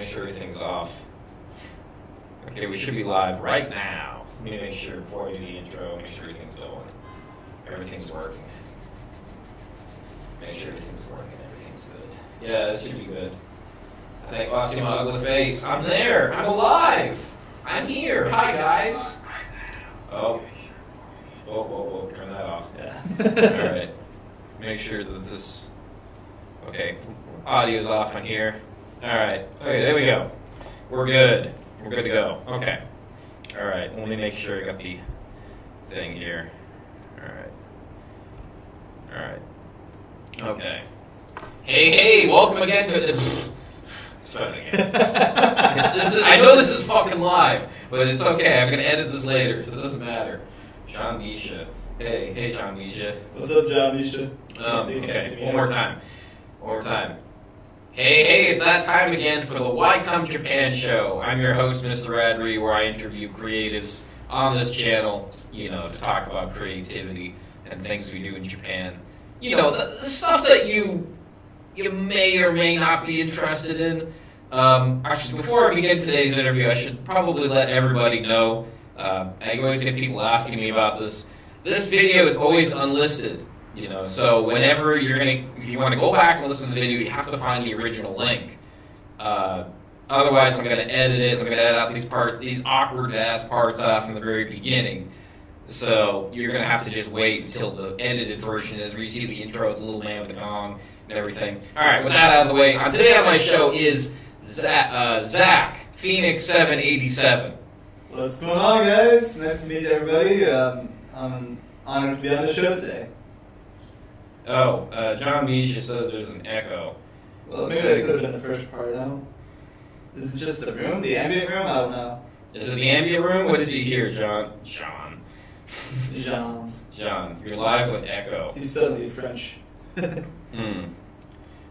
make sure everything's off. Okay, we should be live right now. Let me make sure before I do the intro, make sure everything's going. Everything's working. Make sure everything's working, everything's good. Yeah, this should be good. I think, oh, I see my ugly face. I'm there! I'm alive! I'm here! Hi, guys! Oh. Whoa, turn that off. Yeah. Alright. Make sure that this... Okay, audio's off on here. Alright, okay, there we go. We're good. We're good to go. Okay. Alright, let me make sure I got the thing here. Alright. Okay. Hey, welcome again to the... Let's try it again. I know this is fucking live, but it's okay. I'm going to edit this later, so it doesn't matter. John Misha. Hey, John Misha. What's up, John Misha? Okay, one more time. Hey, it's that time again for the Why Come Japan show. I'm your host, Mr. Radrey, where I interview creatives on this channel, to talk about creativity and things we do in Japan. The stuff that you may or may not be interested in. Actually, before I begin today's interview, I should probably let everybody know. I always get people asking me about this. This video is always unlisted. So whenever if you want to go back and listen to the video, you have to find the original link. Otherwise, I'm going to edit it. I'm going to edit out these awkward ass parts off from the very beginning. So you're going to have to just wait until the edited version is where you see the intro with the little man with the gong and everything. All right, with that out of the way, today on my show is Zach, Phoenyx787. What's going on, guys? Nice to meet everybody. I'm honored to be on the show today. Oh, John Misha says there's an echo. Well, maybe that could have been the first part, no? Is it just the room? The ambient room? I don't know. Is it the ambient room? What does he hear, John? Jean. You're live with echo. He's suddenly French.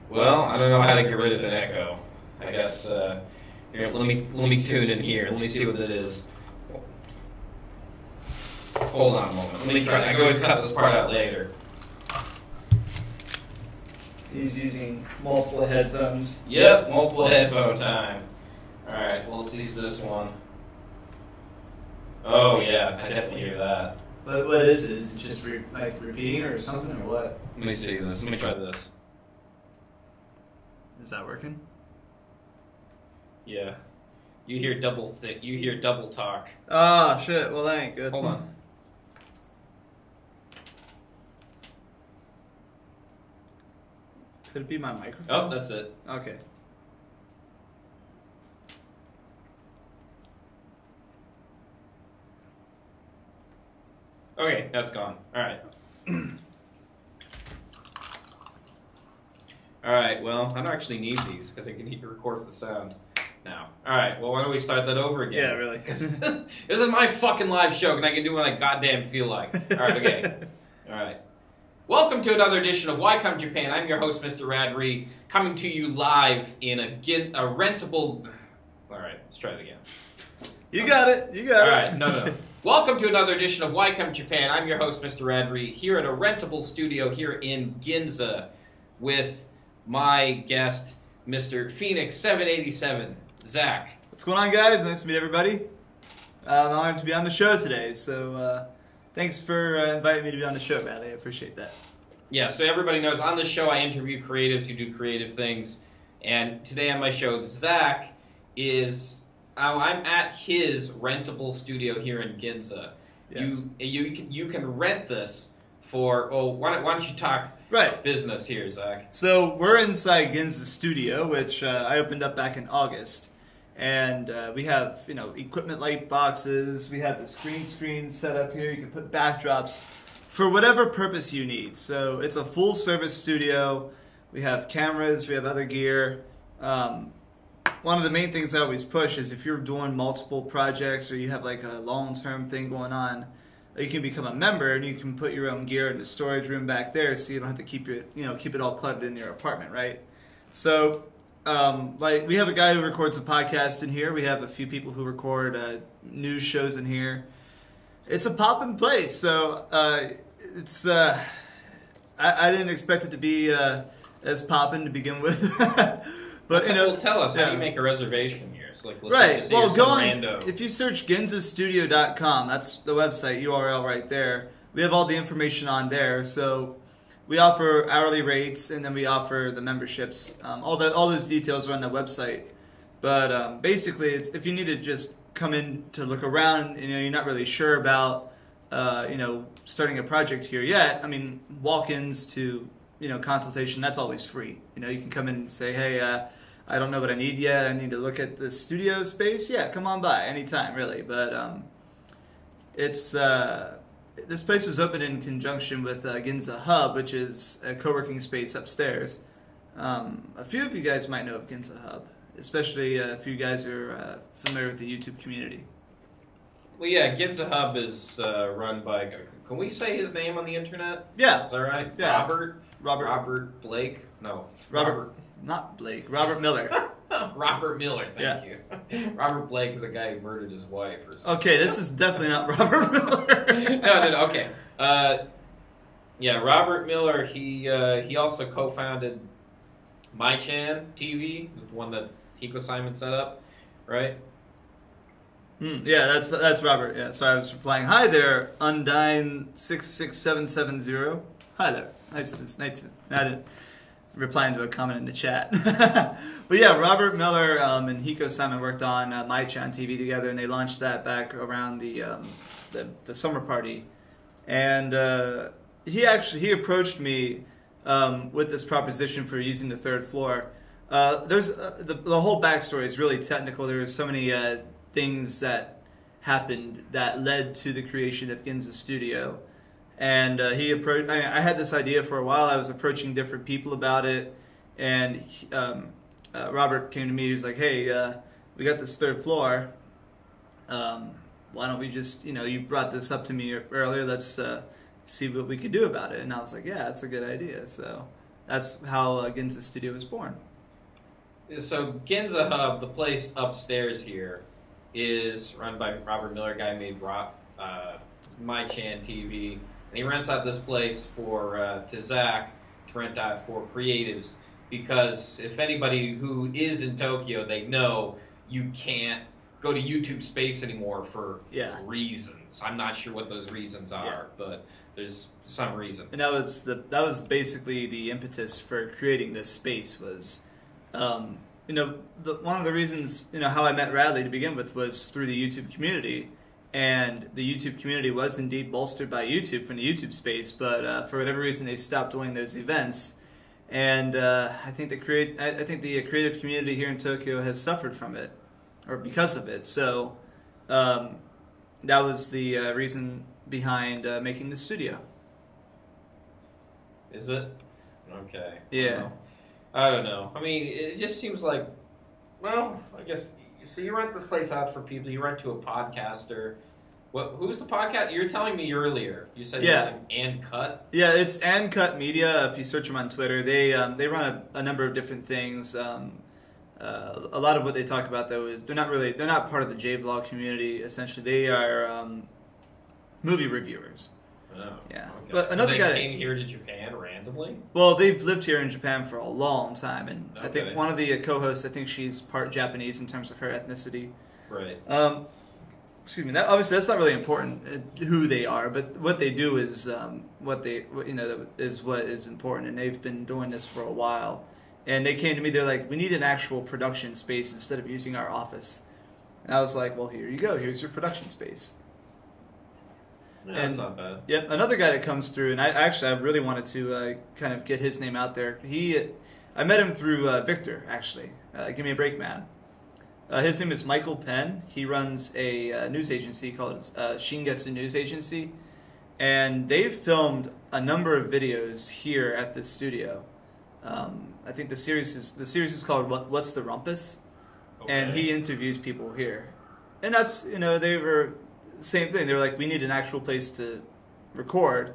Well, I don't know how to get rid of an echo. I guess, here, let me tune in here. Let me see what that is. Hold on a moment. Let me try. I can always cut this part out later. He's using multiple headphones. Yep, multiple headphone time. Alright, well, let's use this one. Oh, yeah, I definitely hear that. What is this? Just repeating or something, or what? Let me see this. Let me try this. Is that working? Yeah. You hear double talk. Oh, shit. Well, that ain't good. Hold on. Could it be my microphone? Oh, that's it. Okay. Okay, that's gone. Alright. Alright, well, I don't actually need these because I can record the sound now. Alright, well, why don't we start that over again? Yeah, really. Because this is my fucking live show and I can do what I goddamn feel like. Alright, okay. Alright. Welcome to another edition of Why Come Japan. I'm your host, Mr. Radrey, coming to you live in a rentable... Alright, let's try it again. You got it. Alright, no. Welcome to another edition of Why Come Japan. I'm your host, Mr. Radrey, here at a rentable studio here in Ginza with my guest, Mr. Phoenyx787 Zach. What's going on, guys? Nice to meet everybody. I'm honored to be on the show today, so thanks for inviting me to be on the show, man. I appreciate that. Yeah, so everybody knows on this show I interview creatives who do creative things, and today on my show, Zach is... I'm at his rentable studio here in Ginza. Yes. You can rent this for... Oh, why don't you talk business here, Zach? So we're inside Ginza's studio, which I opened up back in August. And we have, equipment light boxes. We have the screen set up here. You can put backdrops for whatever purpose you need. So it's a full service studio. We have cameras. We have other gear. One of the main things I always push is if you're doing multiple projects or you have like a long-term thing going on, you can become a member and you can put your own gear in the storage room back there, so you don't have to keep it all cluttered in your apartment, right? So, we have a guy who records a podcast in here. We have a few people who record news shows in here. It's a poppin' place, so it's I didn't expect it to be as poppin' to begin with. But well, tell us how yeah. you make a reservation here. So, like, let's Right. say Well, go on. rando. If you search ginzastudio.com, that's the website URL right there. We have all the information on there. So we offer hourly rates, and then we offer the memberships. All those details are on the website. But basically, it's if you need to just come in to look around, you're not really sure about starting a project here yet. I mean, walk-ins to consultation, that's always free. You can come in and say, hey, I don't know what I need yet. I need to look at the studio space. Yeah, come on by anytime, really. But it's this place was opened in conjunction with Ginza Hub, which is a co-working space upstairs. A few of you guys might know of Ginza Hub, especially if you guys are familiar with the YouTube community. Well, yeah, Ginza Hub is run by. Can we say his name on the internet? Yeah. Is that right? Yeah. Robert Blake? No. Not Blake. Robert Miller. Robert Miller, thank you. Robert Blake is a guy who murdered his wife or something. Okay, this is definitely not Robert Miller. No, okay. Yeah, Robert Miller, he also co-founded MyChan TV, the one that Hiko Simon set up, right? Yeah, that's Robert. Yeah, so I was replying, hi there, Undyne66770. Hi there. Nice. I didn't replying to a comment in the chat. But yeah, Robert Miller and Hiko Simon worked on MyChan TV together, and they launched that back around the summer party. And he approached me with this proposition for using the third floor. There's the whole backstory is really technical. There were so many things that happened that led to the creation of Ginza Studio. And he approached. I had this idea for a while. I was approaching different people about it, and Robert came to me. He was like, "Hey, we got this third floor. Why don't we just, you brought this up to me earlier. Let's see what we could do about it." And I was like, "Yeah, that's a good idea." So that's how Ginza Studio was born. So Ginza Hub, the place upstairs here, is run by Robert Miller, guy made MyChan TV. And he rents out this place to Zach to rent out for creatives, because if anybody who is in Tokyo, they know you can't go to YouTube Space anymore for reasons. I'm not sure what those reasons are, but there's some reason. And that was basically the impetus for creating this space. Was one of the reasons how I met Radley to begin with was through the YouTube community. And the YouTube community was indeed bolstered by YouTube from the YouTube space, but for whatever reason they stopped doing those events. And I think the creative community here in Tokyo has suffered from it, or because of it. So that was the reason behind making the studio. Is it? Okay. Yeah. I don't know. I mean, it just seems like, well, I guess. So you rent this place out for people. You rent to a podcaster. Who's the podcast? You were telling me earlier. You said And Cut. Yeah, it's And Cut Media. If you search them on Twitter, they run a number of different things. A lot of what they talk about though is they're not part of the J-Vlog community. Essentially, they are movie reviewers. Oh, yeah. Okay. But another guy came here to Japan randomly. Well, they've lived here in Japan for a long time, and okay. I think one of the co-hosts, I think she's part Japanese in terms of her ethnicity. Right. Excuse me. Obviously, that's not really important who they are, but what they do is what is important, and they've been doing this for a while. And they came to me. They're like, "We need an actual production space instead of using our office." And I was like, "Well, here you go. Here's your production space." Yeah, that's not bad. Yep, another guy that comes through, and I really wanted to kind of get his name out there. I met him through Victor, actually. Give Me a Break Man. His name is Michael Penn. He runs a news agency called Shingetsu News Agency, and they've filmed a number of videos here at this studio. I think the series is called What's the Rumpus, and he interviews people here, and that's they were. Same thing. They were like, we need an actual place to record,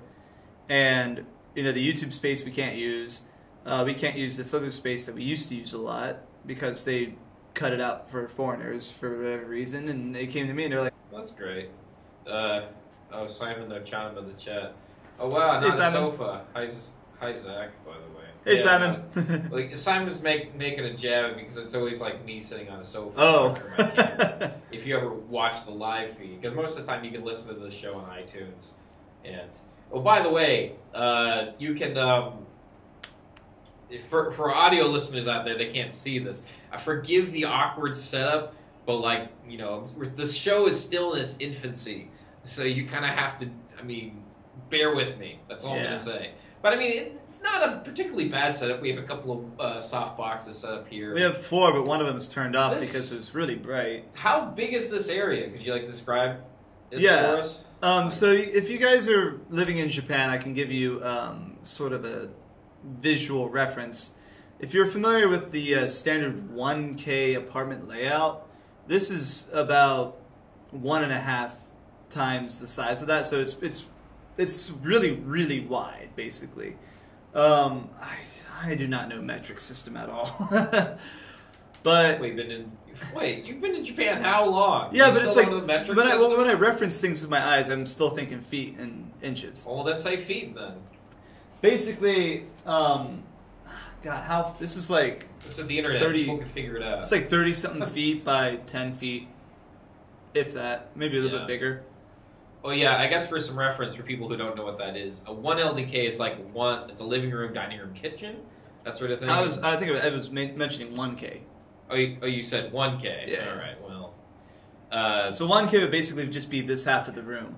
and the YouTube space we can't use. We can't use this other space that we used to use a lot because they cut it out for foreigners for whatever reason. And they came to me and they're like, "That's great." Oh, Simon Ochanma in the chat. Oh wow, not a sofa. Hi, Zach, by the way. Hey, Simon. Like, Simon's making a jab because it's always like me sitting on a sofa. Oh. My camera. If you ever watch the live feed, because most of the time you can listen to this show on iTunes. And, oh, by the way, you can, for audio listeners out there, they can't see this. I forgive the awkward setup, but, like, you know, this show is still in its infancy. So you kind of have to, I mean, bear with me. That's all I'm going to say. But, I mean, it's not a particularly bad setup. We have a couple of soft boxes set up here. We have 4, but one of them is turned off because it's really bright. How big is this area? Could you, like, describe it for us? So if you guys are living in Japan, I can give you sort of a visual reference. If you're familiar with the standard 1K apartment layout, this is about 1.5 times the size of that. So it's really, really wide, basically. I do not know metric system at all. But wait, you've been in Japan how long? Yeah, but it's like when I reference things with my eyes, I'm still thinking feet and inches. Well, then say feet then. Basically, this is like... This is the internet. People can figure it out. It's like 30-something feet by 10 feet, if that. Maybe a little bit bigger. Well, yeah, I guess for some reference for people who don't know what that is, a 1 LDK is like it's a living room, dining room, kitchen, that sort of thing. I was mentioning 1K. Oh, you said 1K. Yeah. All right. Well, so 1K would basically just be this half of the room.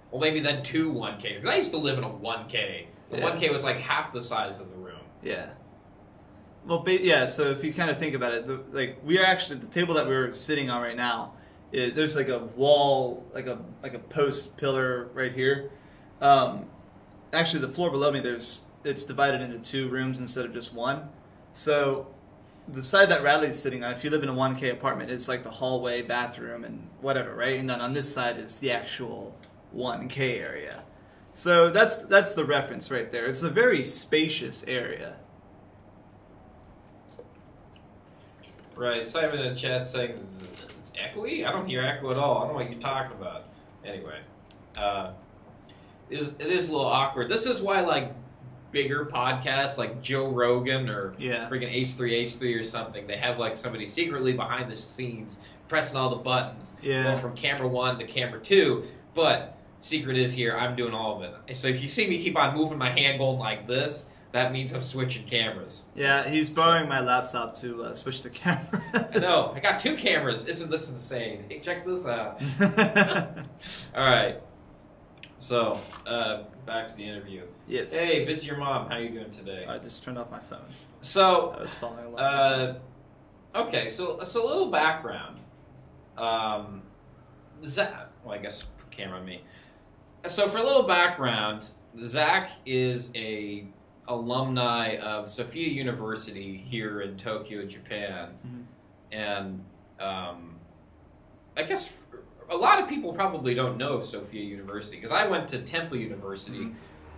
Well, maybe then 2 1Ks. Because I used to live in a 1K. The 1K was like half the size of the room. Yeah. Well, so if you kind of think about it, we are actually, the table that we're sitting on right now, there's like a wall, like a post pillar right here. Actually, the floor below me, it's divided into 2 rooms instead of just 1. So the side that Radley's sitting on, if you live in a 1K apartment, it's like the hallway, bathroom, and whatever, right? And then on this side is the actual 1K area. So that's the reference right there. It's a very spacious area. Right. Simon in the chat saying it's echoey? I don't hear echo at all. I don't know what you're talking about. Anyway, it is a little awkward. This is why, like, bigger podcasts like Joe Rogan or freaking H3 or something, they have like somebody secretly behind the scenes pressing all the buttons, going from camera 1 to camera 2. But secret is here, I'm doing all of it. And so if you see me keep on moving my hand going like this, that means I'm switching cameras. Yeah, he's borrowing my laptop to switch the cameras. I know. I got 2 cameras. Isn't this insane? Hey, check this out. All right. So, back to the interview. Yes. Hey, Vince, your mom. How you doing today? I just turned off my phone. So, I was following along. Okay, so a little background. Zach, well, I guess camera on me. So for a little background, Zach is a alumni of Sophia University here in Tokyo, Japan, and I guess a lot of people probably don't know of Sophia University because I went to Temple University,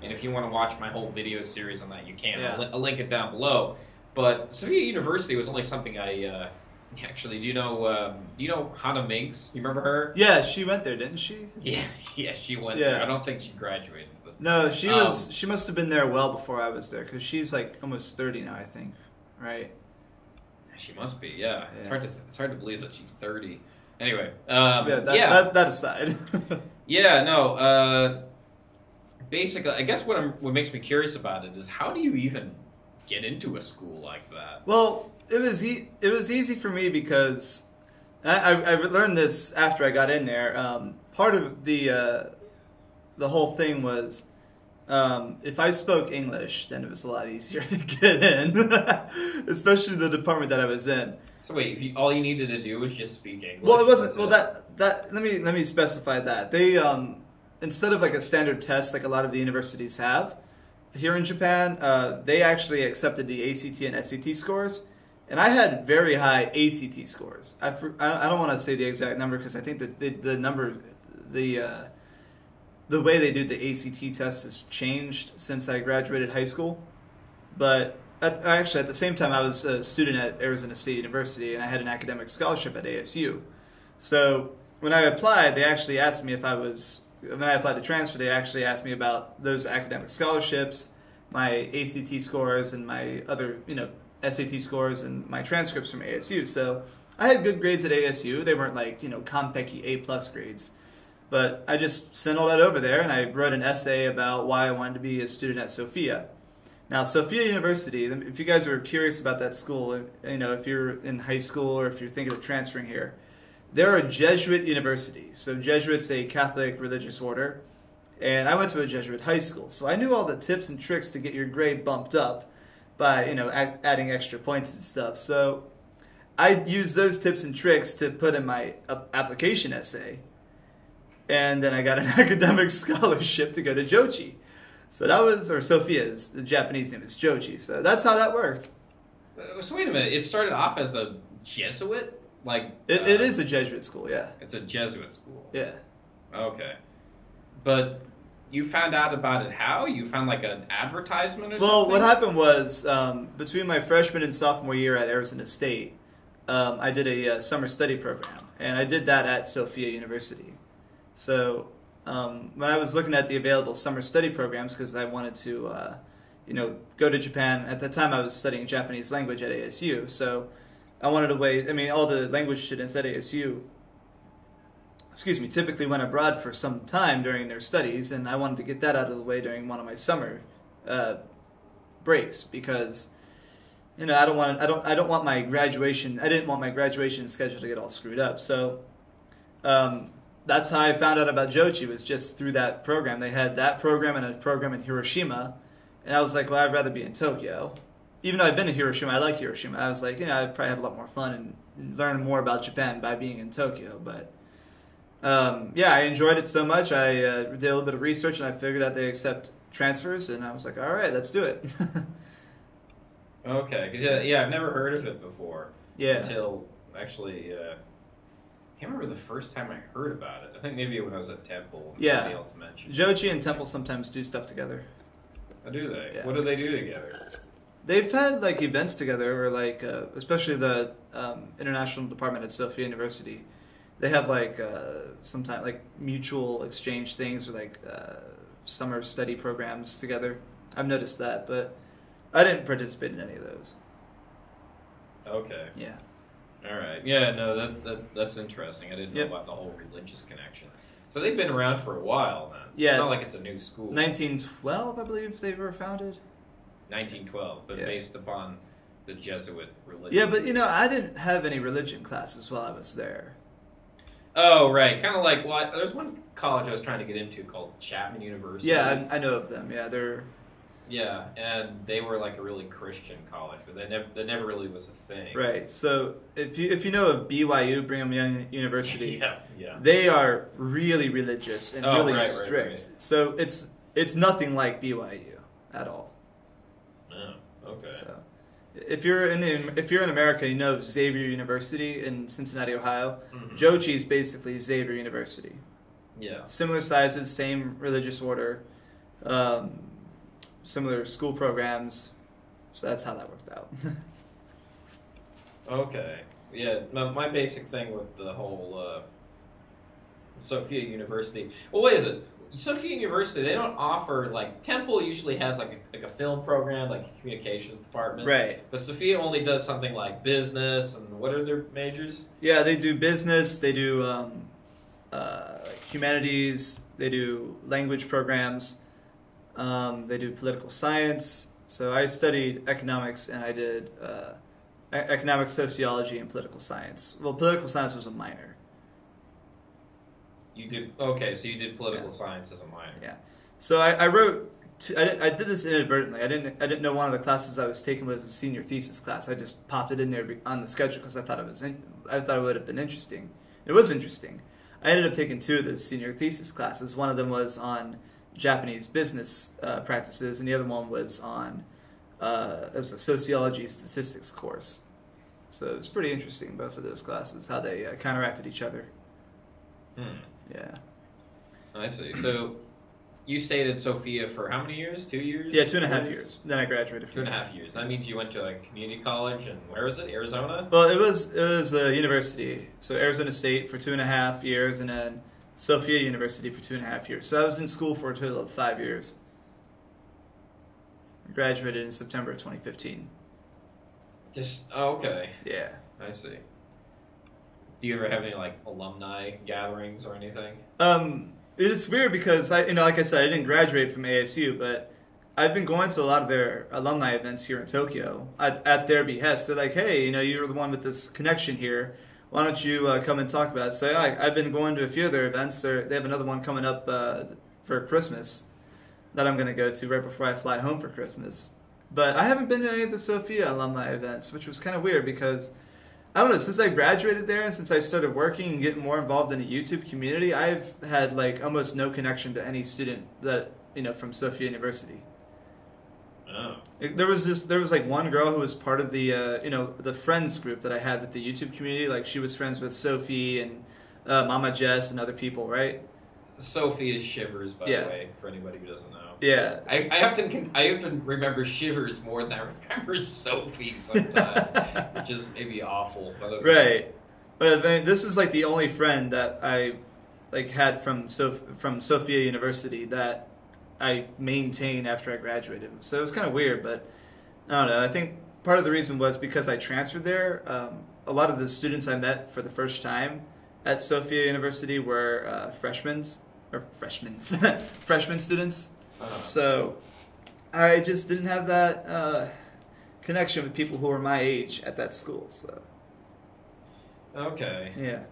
and if you want to watch my whole video series on that, you can. I'll link it down below. But Sophia University was only something I actually. Do you know Hana Minks? You remember her? Yeah, she went there, didn't she? Yeah, she went there. I don't think she graduated. But, no, she was. She must have been there well before I was there because she's like almost 30 now, I think. Right? She must be. Yeah. It's hard to believe that she's 30. Anyway. That aside. Basically, I guess what makes me curious about it is how do you even get into a school like that? Well, it was easy for me because I learned this after I got in there. Part of the whole thing was if I spoke English, then it was a lot easier to get in, especially the department that I was in. So wait, all you needed to do was just speak English? Well, it wasn't. Well, let me specify that they instead of like a standard test like a lot of the universities have here in Japan, they actually accepted the ACT and SAT scores, and I had very high ACT scores. I don't want to say the exact number because I think that the way they do the ACT test has changed since I graduated high school. But at the same time, I was a student at Arizona State University, and I had an academic scholarship at ASU. So when I applied, they actually asked me when I applied to transfer, they actually asked me about those academic scholarships. my ACT scores and my other, SAT scores and my transcripts from ASU. So I had good grades at ASU. They weren't like, Compeki A+ grades. But I just sent all that over there, and I wrote an essay about why I wanted to be a student at Sophia. Now, Sophia University, if you guys are curious about that school, if you're in high school or if you're thinking of transferring here, they're a Jesuit university. So Jesuit's a Catholic religious order, and I went to a Jesuit high school. So I knew all the tips and tricks to get your grade bumped up by, adding extra points and stuff. So I used those tips and tricks to put in my application essay. And then I got an academic scholarship to go to Jochi. So that was, or Sophia's, the Japanese name is Jochi. So that's how that worked. So wait a minute, it started off as a Jesuit? It is a Jesuit school, yeah. It's a Jesuit school? Yeah. Okay. But you found out about it how? You found like an advertisement or something? Well, what happened was, between my freshman and sophomore year at Arizona State, I did a summer study program. And I did that at Sophia University. So when I was looking at the available summer study programs, because I wanted to, go to Japan. At the time, I was studying Japanese language at ASU. So I wanted to all the language students at ASU, typically went abroad for some time during their studies, and I wanted to get that out of the way during one of my summer breaks because, I didn't want my graduation schedule to get all screwed up. So. That's how I found out about Jochi, was just through that program. They had that program and a program in Hiroshima. And I was like, well, I'd rather be in Tokyo. Even though I've been to Hiroshima, I like Hiroshima. I was like, I'd probably have a lot more fun and learn more about Japan by being in Tokyo. But, I enjoyed it so much. I did a little bit of research, and I figured out they accept transfers. And I was like, all right, let's do it. Okay. 'Cause, I've never heard of it before. Yeah. Until, actually... I can't remember the first time I heard about it. I think maybe when I was at Temple. And somebody else mentioned Jochi and Temple sometimes do stuff together. Oh, do they? Yeah. What do they do together? They've had events together, or especially the international department at Sophia University. They have sometimes mutual exchange things, or summer study programs together. I've noticed that, but I didn't participate in any of those. Okay. Yeah. All right. Yeah, no, that's interesting. I didn't know about the whole religious connection. So they've been around for a while then. Yeah. It's not like it's a new school. 1912, I believe they were founded. 1912, but based upon the Jesuit religion. Yeah, but I didn't have any religion classes while I was there. Oh, right. Kind of there's one college I was trying to get into called Chapman University. Yeah, I know of them. Yeah, they're... Yeah, and they were a really Christian college, but that never really was a thing. Right. So if you know of BYU, Brigham Young University, yeah, they are really religious and really strict. Right. So it's nothing like BYU at all. Oh, okay. So if you're in America, you know of Xavier University in Cincinnati, Ohio. Mm-hmm. Jochi is basically Xavier University. Yeah. Similar sizes, same religious order. Similar school programs, so that's how that worked out. Okay. Yeah, my basic thing with the whole Sophia University... Well, what is it? Sophia University, they don't offer... Temple usually has a film program, a communications department. Right. But Sophia only does something like business, and what are their majors? Yeah, they do business, they do humanities, they do language programs. They do political science. So I studied economics, and I did economic sociology and political science. Well, political science was a minor. You did so you did political science as a minor. Yeah. So I wrote. I did this inadvertently. I didn't know one of the classes I was taking was a senior thesis class. I just popped it in there on the schedule because I thought it would have been interesting. It was interesting. I ended up taking two of those senior thesis classes. One of them was on Japanese business practices, and the other one was on as a sociology statistics course. So it was pretty interesting, both of those classes, how they counteracted each other. Yeah. I see. So you stayed at Sophia for how many years? 2 years? Yeah, 2.5 years. Then I graduated. 2.5 years. That means you went to a community college, and where is it? Arizona? Well, it was a university. So Arizona State for 2.5 years, and then Sophia University for 2.5 years. So I was in school for a total of 5 years. I graduated in September of 2015. Okay. Yeah. I see. Do you ever have any like alumni gatherings or anything? It's weird because like I said, I didn't graduate from ASU, but I've been going to a lot of their alumni events here in Tokyo at their behest. They're like, hey, you're the one with this connection here. Why don't you come and talk about it? So I've been going to a few of their events. They have another one coming up for Christmas that I'm going to go to right before I fly home for Christmas. But I haven't been to any of the Sophia alumni events, which was kind of weird because, I don't know, since I graduated there and since I started working and getting more involved in the YouTube community, I've had like almost no connection to any student that, from Sophia University. Oh. There was like one girl who was part of the the friends group that I had with the YouTube community. Like she was friends with Sophie and Mama Jess and other people, right? Sophie is Shivers, by Yeah. the way, for anybody who doesn't know. Yeah. I often remember Shivers more than I remember Sophie sometimes, which is maybe awful. Right. But I mean, this is like the only friend that I like had from Sophia University that I maintained after I graduated. So it was kind of weird, but I don't know. I think part of the reason was because I transferred there. A lot of the students I met for the first time at Sophia University were freshman students. So I just didn't have that connection with people who were my age at that school. So okay. Yeah.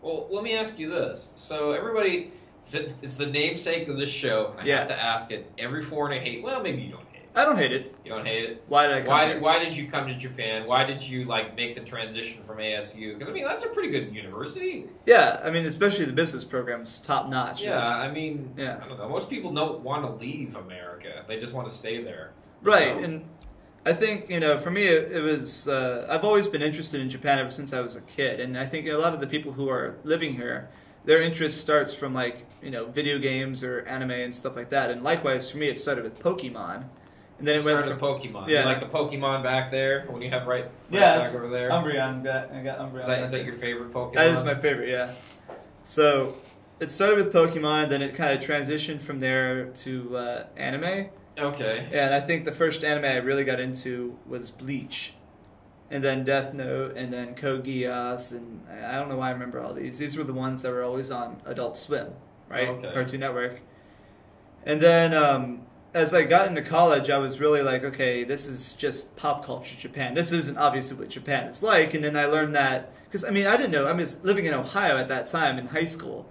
Well, let me ask you this. So everybody, it's the namesake of this show. And I have to ask it. Every foreigner hate. Well, maybe you don't hate it. I don't hate it. You don't hate it? Why did I come here? Why did you come to Japan? Why did you make the transition from ASU? Because I mean that's a pretty good university. Yeah, I mean especially the business program's top notch. Yeah, I mean, yeah. I don't know. Most people don't want to leave America. They just want to stay there. Right, and I think for me it was I've always been interested in Japan ever since I was a kid, and I think a lot of the people who are living here, their interest starts from video games or anime and stuff like that, and likewise for me it started with Pokemon. And then it went from Pokemon. Yeah. You like the Pokemon back there? When you have right back over there? Umbreon. I got Umbreon. Is that your favorite Pokemon? That is my favorite, yeah. So it started with Pokemon, then it kind of transitioned from there to anime. Okay. And I think the first anime I really got into was Bleach. And then Death Note, and then Code Geass, and I don't know why I remember all these. These were the ones that were always on Adult Swim, right? Okay. Cartoon Network. And then as I got into college, I was really like, okay, this is just pop culture Japan. This isn't obviously what Japan is like. And then I learned that, because, I mean, I didn't know. I was living in Ohio at that time in high school.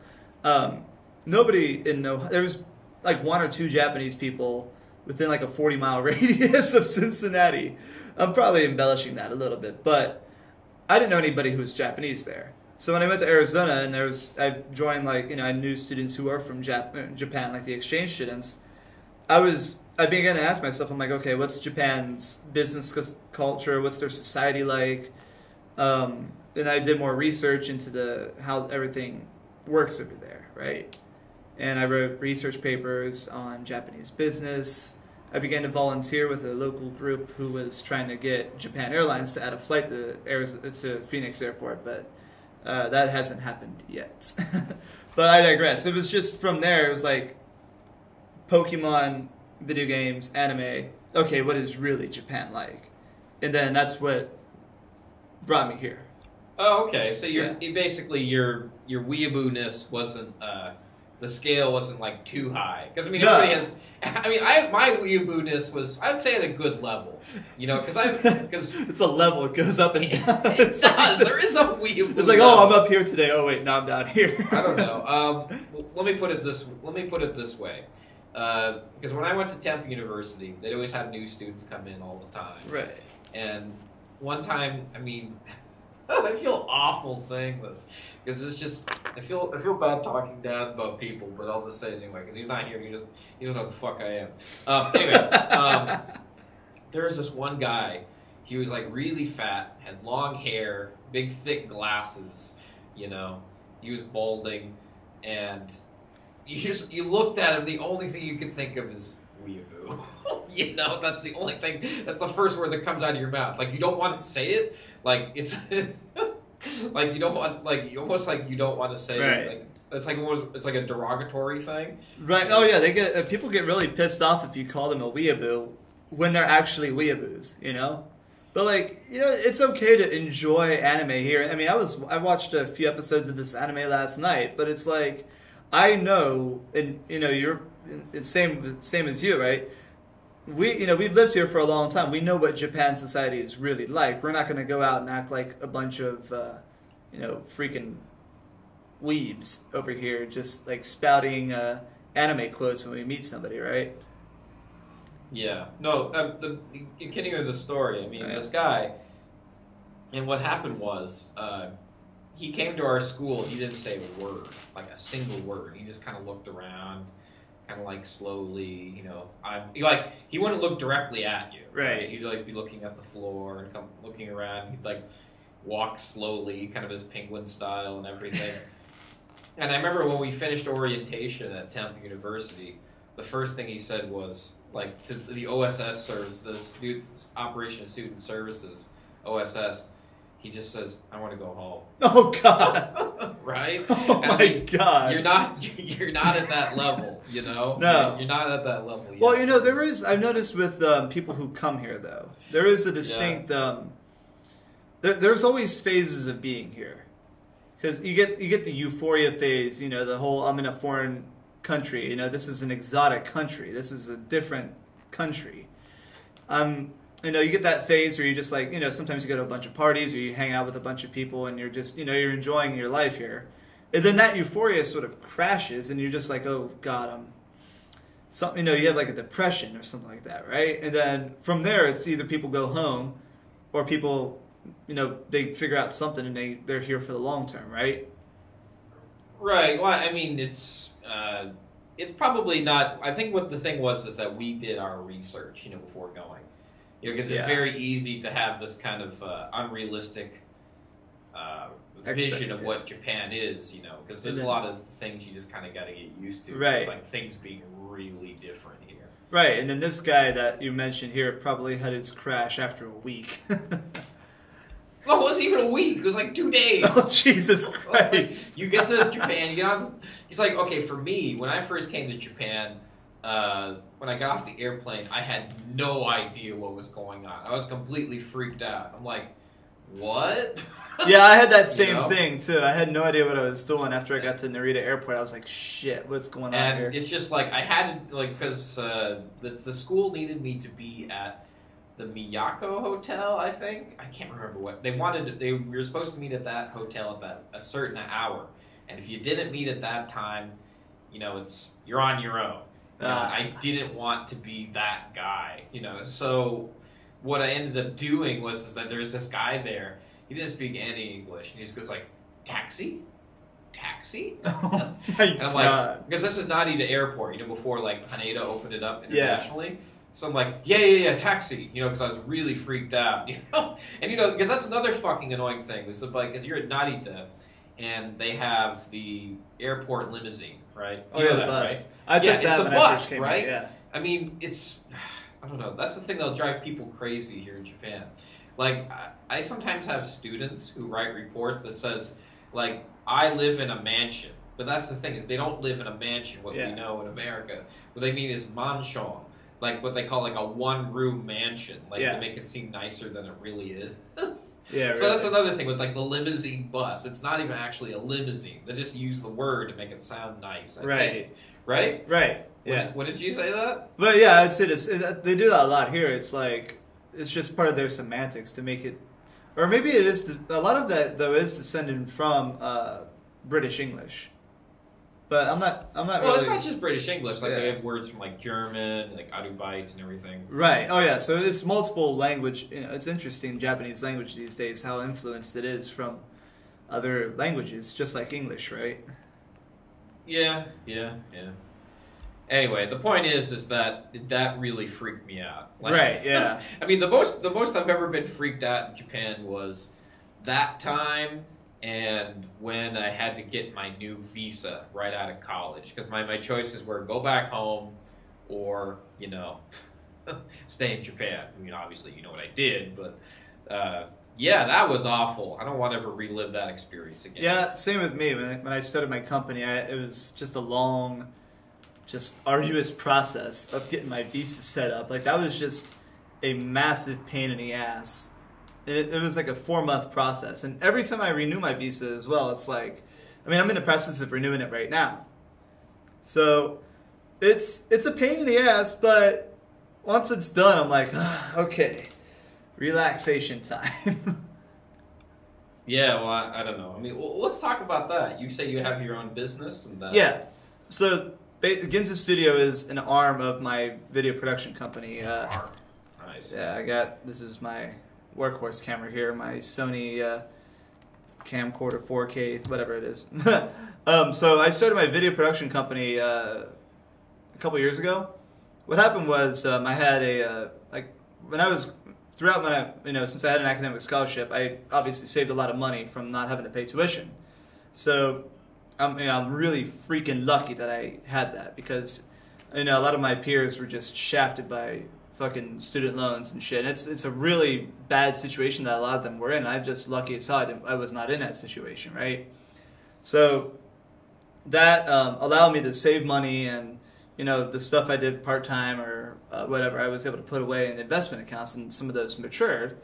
Nobody in Ohio, there was like one or two Japanese people within like a 40-mile radius of Cincinnati. I'm probably embellishing that a little bit, but I didn't know anybody who was Japanese there. So when I went to Arizona and I joined I knew students who are from Japan, like the exchange students. I began to ask myself, I'm like, okay, what's Japan's business culture? What's their society like? And I did more research into how everything works over there, right? And I wrote research papers on Japanese business. I began to volunteer with a local group who was trying to get Japan Airlines to add a flight to Phoenix Airport, but that hasn't happened yet. But I digress. It was just from there, it was like Pokemon, video games, anime. Okay, what is really Japan like? And then that's what brought me here. Oh, okay. So you basically your weeaboo-ness wasn't the scale wasn't like too high, because I mean everybody has. I mean, my weeaboo-ness was, I'd say, at a good level, because it's a level. It goes up and down. It does. There is a weeaboo. It's like, level. oh, I'm up here today. Oh wait, no, I'm down here. I don't know. Let me put it this way. Because when I went to Temple University, they'd always have new students come in all the time. Right. And one time, I mean, I feel awful saying this because it's just I feel bad talking down about people, but I'll just say it anyway because he's not here. He doesn't know who the fuck I am. Anyway, there was this one guy. He was like really fat, had long hair, big thick glasses. He was balding, and you looked at him. The only thing you could think of is weeaboo. That's the only thing. That's the first word that comes out of your mouth. Like you don't want to say it. Like it's like you don't want. Like almost like you don't want to say it. Like it's like a derogatory thing. Right. Oh yeah. People get really pissed off if you call them a weeaboo. when they're actually weeaboos, you know? But like, you know, it's okay to enjoy anime here. I mean, I watched a few episodes of this anime last night, but it's like, I know, and you know, it's same as you, right? We've lived here for a long time. We know what Japan society is really like. We're not going to go out and act like a bunch of, freaking weebs over here, just like spouting anime quotes when we meet somebody, right? Yeah. No, the beginning of the story, I mean, this guy, and what happened was, he came to our school, he didn't say a word, like a single word. He just kind of looked around, kind of like slowly, you know. He wouldn't look directly at you. Right. He'd like be looking at the floor and come looking around. He'd like walk slowly, kind of his penguin style and everything. And I remember when we finished orientation at Temple University, the first thing he said was, like, to the OSS service, the Operation Student Services, OSS, he just says, "I want to go home." Oh God! Right? Oh and my God! You're not at that level, you know. No, you're not at that level yet. Well, you know, I've noticed with people who come here though, there is a distinct. There's always phases of being here, because you get the euphoria phase. You know, the whole I'm in a foreign country. You know, this is an exotic country. This is a different country. You know, you get that phase where you just like, you know, sometimes you go to a bunch of parties or you hang out with a bunch of people and you're just, you know, you're enjoying your life here. And then that euphoria sort of crashes and you're just like, oh God, you know, you have like a depression or something like that, right? And then from there, it's either people go home or people, you know, they figure out something and they're here for the long term, right? Right. Well, I mean, it's probably not. I think what the thing was is that we did our research, you know, before going. You know, because it's very easy to have this kind of unrealistic vision of what Japan is, you know, because there's a lot of things you just kind of got to get used to. Right. Like things being really different here. Right, and then this guy that you mentioned here probably had his crash after a week. No, it wasn't even a week. It was like 2 days. Oh, Jesus Christ. You get to Japan, he's like, okay, for me, when I first came to Japan, when I got off the airplane, I had no idea what was going on. I was completely freaked out. I'm like, what? Yeah, I had that same thing, too. I had no idea what I was doing after I got to Narita Airport. I was like, shit, what's going on here? And it's just like, I had to, like, because the school needed me to be at the Miyako Hotel, I think. I can't remember what. We were supposed to meet at that hotel at a certain hour. And if you didn't meet at that time, you know, you're on your own. I didn't want to be that guy, you know. So what I ended up doing was that there's this guy there. He didn't speak any English. And he just goes like, taxi? Oh my and I'm God. like, because this is Narita Airport, you know, before like Haneda opened it up internationally. Yeah. So I'm like, yeah, taxi, you know, because I was really freaked out, you know. And, you know, because that's another fucking annoying thing. It's like, because you're at Narita, and they have the airport limousine, right? Oh, yeah, the bus. Right? I took that it's the when bus, I first came right? in, yeah. I mean, I don't know. That's the thing that'll drive people crazy here in Japan. Like, I sometimes have students who write reports that says, like, I live in a mansion. But that's the thing, is they don't live in a mansion, what we know in America. What they mean is mansion. Like, what they call, like, a one-room mansion. Like, to make it seem nicer than it really is. Yeah, so that's another thing with, like, the limousine bus. It's not even actually a limousine. They just use the word to make it sound nice, I think. Right? Right. Yeah. What did you say that? But yeah, I'd say they do that a lot here. It's like, it's just part of their semantics to make it, or maybe it is, a lot of that, though, is descended from British English. But I'm not well, really... it's not just British English. Like, they have words from, like, German, like, Arubite and everything. Right. Oh, yeah. So it's multiple language. You know, it's interesting, Japanese language these days, how influenced it is from other languages, just like English, right? Yeah. Anyway, the point is that really freaked me out. Like, right, yeah. I mean, the most I've ever been freaked out in Japan was that time and when I had to get my new visa right out of college. Because my choices were go back home or, you know, stay in Japan. I mean, obviously, you know what I did, but... yeah, that was awful. I don't want to ever relive that experience again. Yeah, same with me. When I started my company, it was just a long, just arduous process of getting my visa set up. Like, that was just, a massive pain in the ass. And it was like a 4-month process. And every time I renew my visa as well, it's like, I mean, I'm in the process of renewing it right now. So it's a pain in the ass, but once it's done, I'm like, okay, relaxation time. Yeah, well, I don't know. I mean, well, let's talk about that. You say you have your own business? And that... Yeah. So Ginza Studio is an arm of my video production company. Nice. Yeah, this is my workhorse camera here, my Sony camcorder 4K, whatever it is. So I started my video production company a couple years ago. What happened was I had since I had an academic scholarship, I obviously saved a lot of money from not having to pay tuition. So I'm really freaking lucky that I had that, because a lot of my peers were just shafted by fucking student loans and shit. It's a really bad situation that a lot of them were in. I'm just lucky as hell I was not in that situation, right? So that allowed me to save money, and the stuff I did part-time or whatever, I was able to put away in investment accounts, and some of those matured.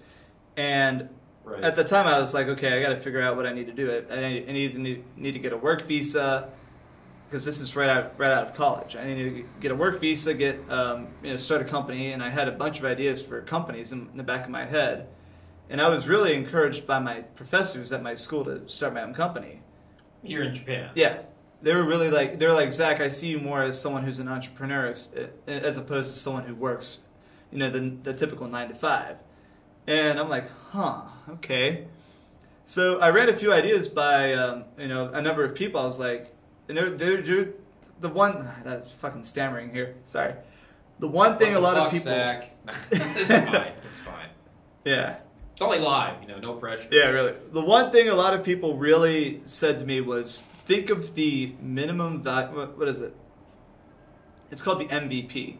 And right. At the time, I was like, okay, I got to figure out what I need to do. I need to get a work visa, because this is right out of college. I need to get a work visa, start a company, and I had a bunch of ideas for companies in the back of my head. And I was really encouraged by my professors at my school to start my own company. You're in Japan. Yeah. They were really like, Zach, I see you more as someone who's an entrepreneur as opposed to someone who works, the typical 9 to 5. And I'm like, okay. So I ran a few ideas by, a number of people. I was like, they're the one, that's fucking stammering here. Sorry. The one thing a lot of people. Zach. It's fine. It's fine. Yeah. It's only live, no pressure. Yeah, really. The one thing a lot of people really said to me was, think of the minimum value. What is it? It's called the MVP.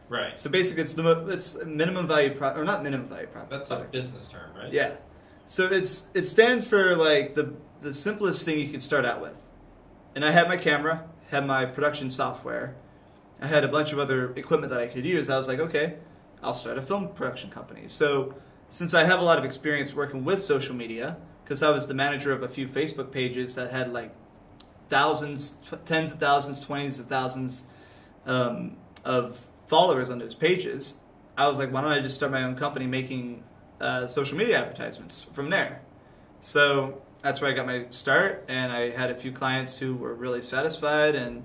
Right. So basically, it's minimum value or not minimum value product. That's a business term, right? Yeah. So it stands for like the simplest thing you can start out with. And I had my camera, had my production software, I had a bunch of other equipment that I could use. I was like, okay, I'll start a film production company. So since I have a lot of experience working with social media, because I was the manager of a few Facebook pages that had like thousands, tens of thousands, 20s of thousands of followers on those pages, I was like, why don't I just start my own company making social media advertisements from there? So that's where I got my start, and I had a few clients who were really satisfied, and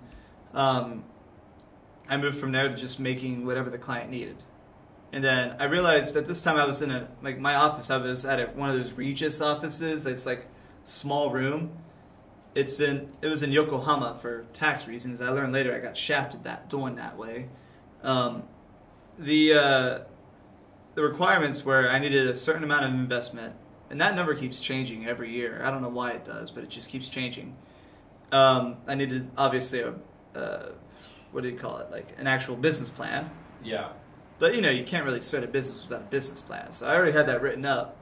I moved from there to just making whatever the client needed. And then I realized at this time I was in my office. I was at one of those Regis offices. It's like a small room. It was in Yokohama for tax reasons. I learned later I got shafted doing that way. The requirements were I needed a certain amount of investment, and that number keeps changing every year. I don't know why it does, but it just keeps changing. I needed obviously what do you call it? Like an actual business plan. Yeah. But you can't really start a business without a business plan. So I already had that written up.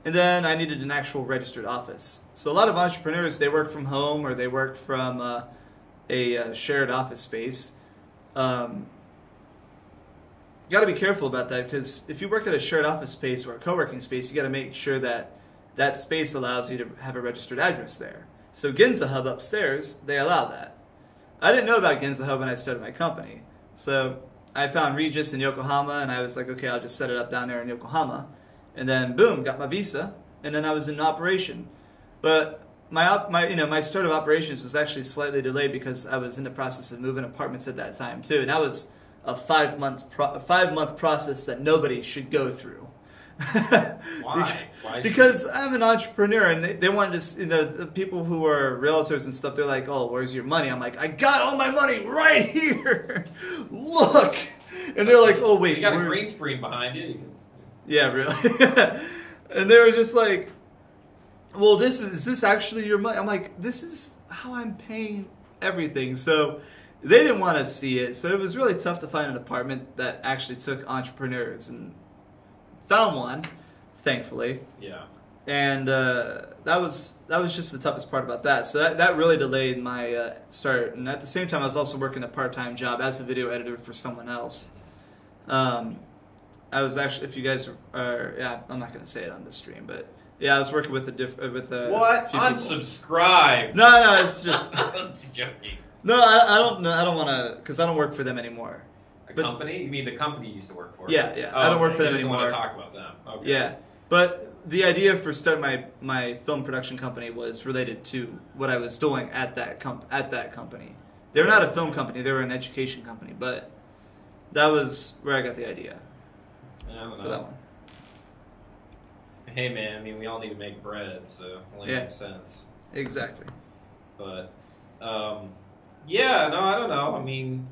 And then I needed an actual registered office. So a lot of entrepreneurs, they work from home or they work from a shared office space. You got to be careful about that, because if you work at a shared office space or a co-working space, you got to make sure that that space allows you to have a registered address there. So Ginza Hub upstairs, they allow that. I didn't know about Ginza Hub when I started my company. So I found Regis in Yokohama, and I was like, okay, I'll just set it up down there in Yokohama. And then boom, got my visa, and then I was in operation. But my start of operations was actually slightly delayed because I was in the process of moving apartments at that time too, and that was a 5-month process that nobody should go through. Why? Because I'm an entrepreneur, and they wanted to, the people who are realtors and stuff, they're like, oh, where's your money? I'm like, I got all my money right here. Look. And they're like, oh, wait. You got a green screen behind you. Yeah, really. And they were just like, well, is this actually your money? I'm like, this is how I'm paying everything. So they didn't want to see it. So it was really tough to find an apartment that actually took entrepreneurs, and found one, thankfully. Yeah. And that was just the toughest part about that. So that really delayed my start. And at the same time, I was also working a part-time job as a video editor for someone else. I was actually, if you guys are, yeah, I'm not going to say it on the stream, but yeah, I was working with a What? few Unsubscribe. No, it's just. I'm just joking. No, I don't know. I don't want to, because I don't work for them anymore. A company? You mean the company you used to work for? Yeah, yeah. Oh, I don't work for them you just anymore. want to talk about them. Okay. Yeah, but the idea for starting my film production company was related to what I was doing at that company. They were not a film company; they were an education company. But that was where I got the idea I don't know. for that one. Hey man, I mean we all need to make bread, so it only makes sense. Exactly. But yeah, no, I don't know. I mean,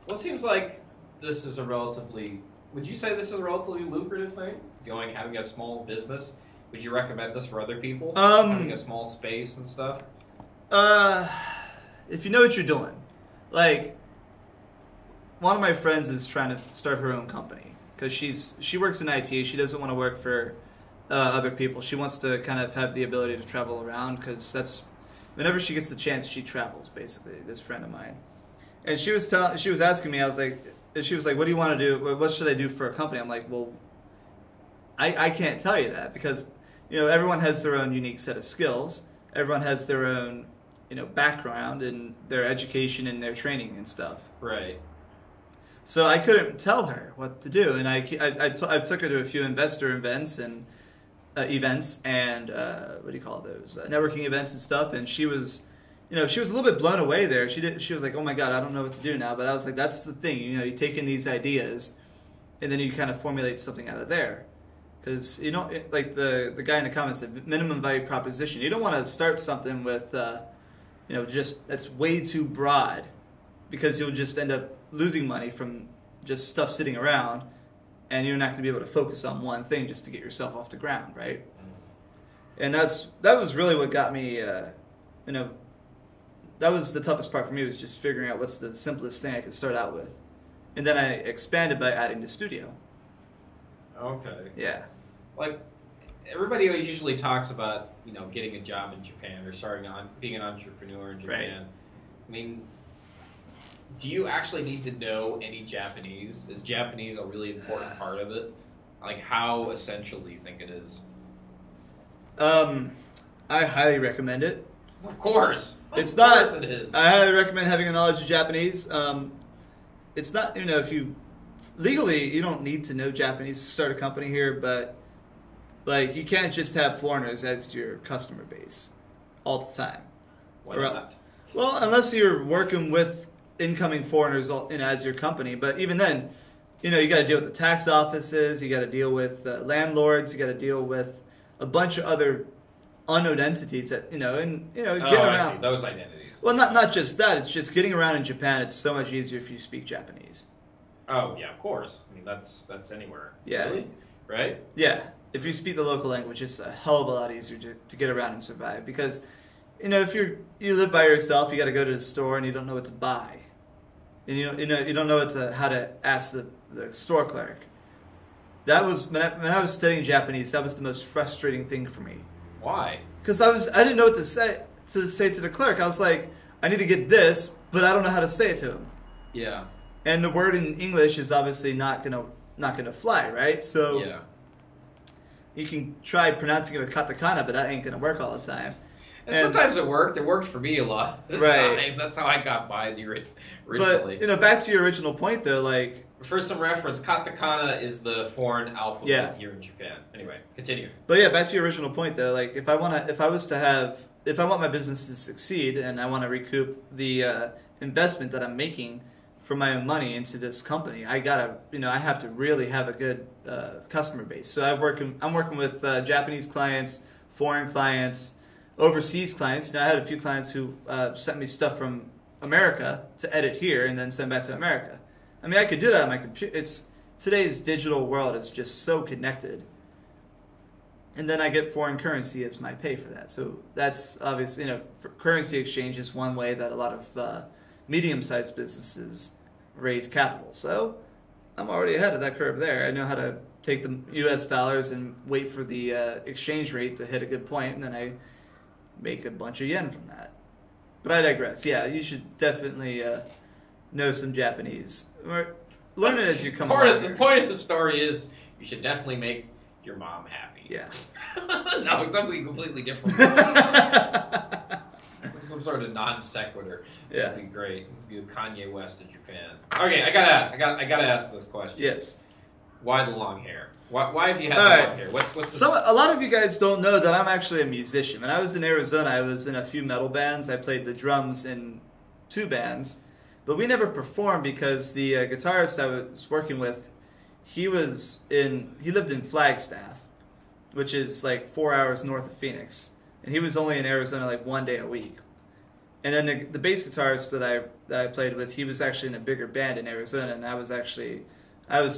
well, it seems like this is a relatively. Would you say this is a relatively lucrative thing? Having a small business. Would you recommend this for other people? Having a small space and stuff. If you know what you're doing, like one of my friends is trying to start her own company because she works in IT. She doesn't want to work for other people. She wants to kind of have the ability to travel around because that's whenever she gets the chance, she travels. Basically, this friend of mine, and she was asking me. She was like, "What do you want to do? What should I do for a company?" I'm like, "Well, I can't tell you that because everyone has their own unique set of skills. Everyone has their own background and their education and their training and stuff." Right. So I couldn't tell her what to do, and I took her to a few investor events and what do you call those networking events and stuff, and she was she was a little bit blown away there. She was like, "Oh my God, I don't know what to do now." But I was like, "That's the thing, you take in these ideas, and then you kind of formulate something out of there." Because like the guy in the comments said, minimum value proposition. You don't want to start something with just that's way too broad, because you'll just end up losing money from just stuff sitting around, and you're not going to be able to focus on one thing just to get yourself off the ground, right? And that was really what got me. That was the toughest part for me, was just figuring out what's the simplest thing I could start out with, and then I expanded by adding the studio. Okay. Yeah. Like, everybody always usually talks about, getting a job in Japan or being an entrepreneur in Japan. Right. I mean, do you actually need to know any Japanese? Is Japanese a really important part of it? Like, how essential do you think it is? I highly recommend it. Of course. It's of not. Course it is. I highly recommend having a knowledge of Japanese. It's not. If you legally, you don't need to know Japanese to start a company here, but like you can't just have foreigners as your customer base all the time. Why not? Well, unless you're working with incoming foreigners as your company, but even then, you got to deal with the tax offices, you got to deal with landlords, you got to deal with a bunch of other unknown entities that get around. I see. Those identities. Well, not just that. It's just getting around in Japan. It's so much easier if you speak Japanese. Oh yeah, of course. I mean that's anywhere. Yeah. Really? Right? Yeah. If you speak the local language, it's a hell of a lot easier to get around and survive. Because, if you live by yourself, you got to go to the store and you don't know what to buy, and you don't know how to ask the store clerk. That was when I was studying Japanese. That was the most frustrating thing for me. Why? Because I didn't know what to say to the clerk. I was like, I need to get this, but I don't know how to say it to him. Yeah. And the word in English is obviously not gonna fly, right? So yeah. You can try pronouncing it with katakana, but that ain't gonna work all the time. And sometimes it worked. It worked for me a lot of the time. That's how I got by originally. But back to your original point though, like for some reference, katakana is the foreign alphabet here in Japan. Anyway, continue. But yeah, back to your original point though, like if I want my business to succeed and I want to recoup the investment that I'm making from my own money into this company, I have to really have a good customer base. So I'm working with Japanese clients, foreign clients, overseas clients. I had a few clients who sent me stuff from America to edit here and then send back to America. I mean, I could do that on my computer. Today's digital world is just so connected. And then I get foreign currency as my pay for that. So that's obviously, currency exchange is one way that a lot of medium-sized businesses raise capital. So I'm already ahead of that curve there. I know how to take the U.S. dollars and wait for the exchange rate to hit a good point, and then I make a bunch of yen from that. But I digress. Yeah, you should definitely know some Japanese. learn it as you come along. The point of the story is you should definitely make your mom happy. Yeah. No, something completely different. Some sort of non sequitur. Yeah. That'd be great. It'd be Kanye West of Japan. Okay, I gotta ask. I gotta ask this question. Yes. Why the long hair? Why have you had the long hair? What's a lot of you guys don't know that I'm actually a musician. When I was in Arizona, I was in a few metal bands. I played the drums in 2 bands, but we never performed because the guitarist I was working with, he lived in Flagstaff, which is like 4 hours north of Phoenix, and he was only in Arizona like 1 day a week. And then the bass guitarist that I played with, he was actually in a bigger band in Arizona, and I was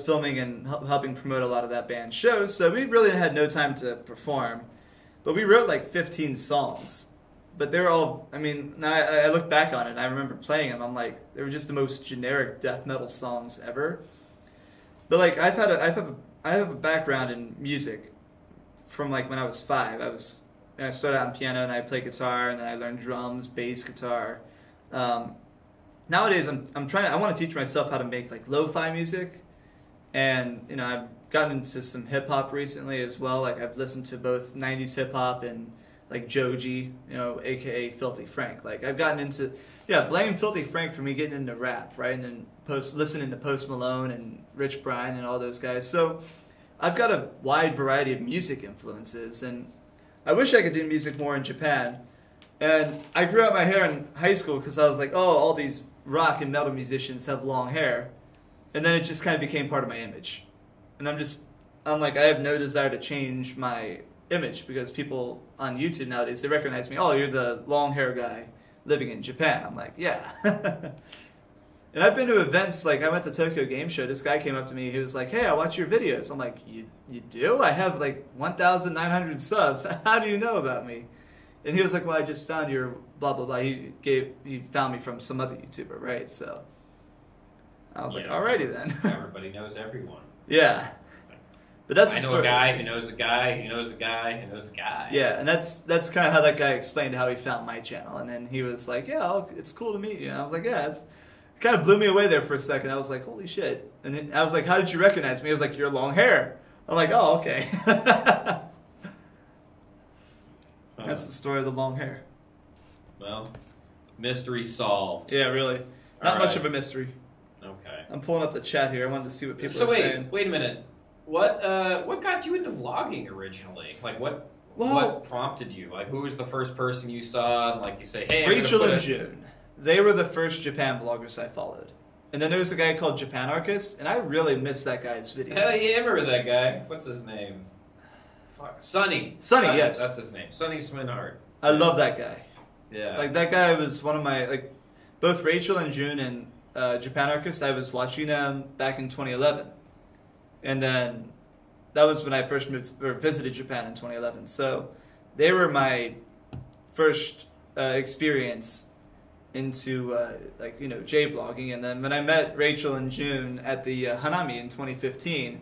filming and helping promote a lot of that band's shows, so we really had no time to perform. But we wrote like 15 songs. But they were all, I mean, now I look back on it and I remember playing them. I'm like, they were just the most generic death metal songs ever. But like, I have a background in music from like when I was 5. I started out on piano and I played guitar, and then I learned drums, bass guitar. Nowadays, I want to teach myself how to make like lo-fi music. And, you know, I've gotten into some hip-hop recently as well. Like, I've listened to both 90s hip-hop and, like, Joji, you know, a.k.a. Filthy Frank. Like, I've gotten into, blame Filthy Frank for me getting into rap, right? And then listening to Post Malone and Rich Brian and all those guys. So, I've got a wide variety of music influences. And I wish I could do music more in Japan. And I grew out my hair in high school because I was like, oh, all these rock and metal musicians have long hair. And then it just kind of became part of my image. And I'm like, I have no desire to change my image because people on YouTube nowadays, they recognize me. Oh, you're the long hair guy living in Japan. I'm like, yeah. And I've been to events, like I went to Tokyo Game Show. This guy came up to me. He was like, hey, I watch your videos. I'm like, you do? I have like 1,900 subs. How do you know about me? And he was like, well, I just found your blah, blah, blah. He found me from some other YouTuber, right? So I was like, alrighty then. Everybody knows everyone. Yeah. But that's I know a guy who knows a guy who knows a guy who knows a guy. Yeah, and that's kind of how that guy explained how he found my channel. And then he was like, yeah, it's cool to meet you. And I was like, yeah, it kind of blew me away there for a second. I was like, holy shit. And then I was like, how did you recognize me? He was like, your long hair. I'm like, oh, okay. That's the story of the long hair. Well, mystery solved. Yeah, really. Not much of a mystery. Okay. I'm pulling up the chat here. I wanted to see what people are saying. Wait a minute. What got you into vlogging originally? Like what prompted you? Like who was the first person you saw and like you say, hey, Rachel and June. They were the first Japan bloggers I followed. And then there was a guy called Japan Archist, and I really missed that guy's videos. Hell yeah, I remember that guy. What's his name? Fuck. Sonny, yes. That's his name. Sonny Swinhart. I love that guy. Yeah. Like that guy was one of my, like, both Rachel and June and Japan Archist, I was watching them back in 2011. And then that was when I first visited Japan in 2011. So they were my first experience into J-vlogging. And then when I met Rachel and June at the Hanami in 2015,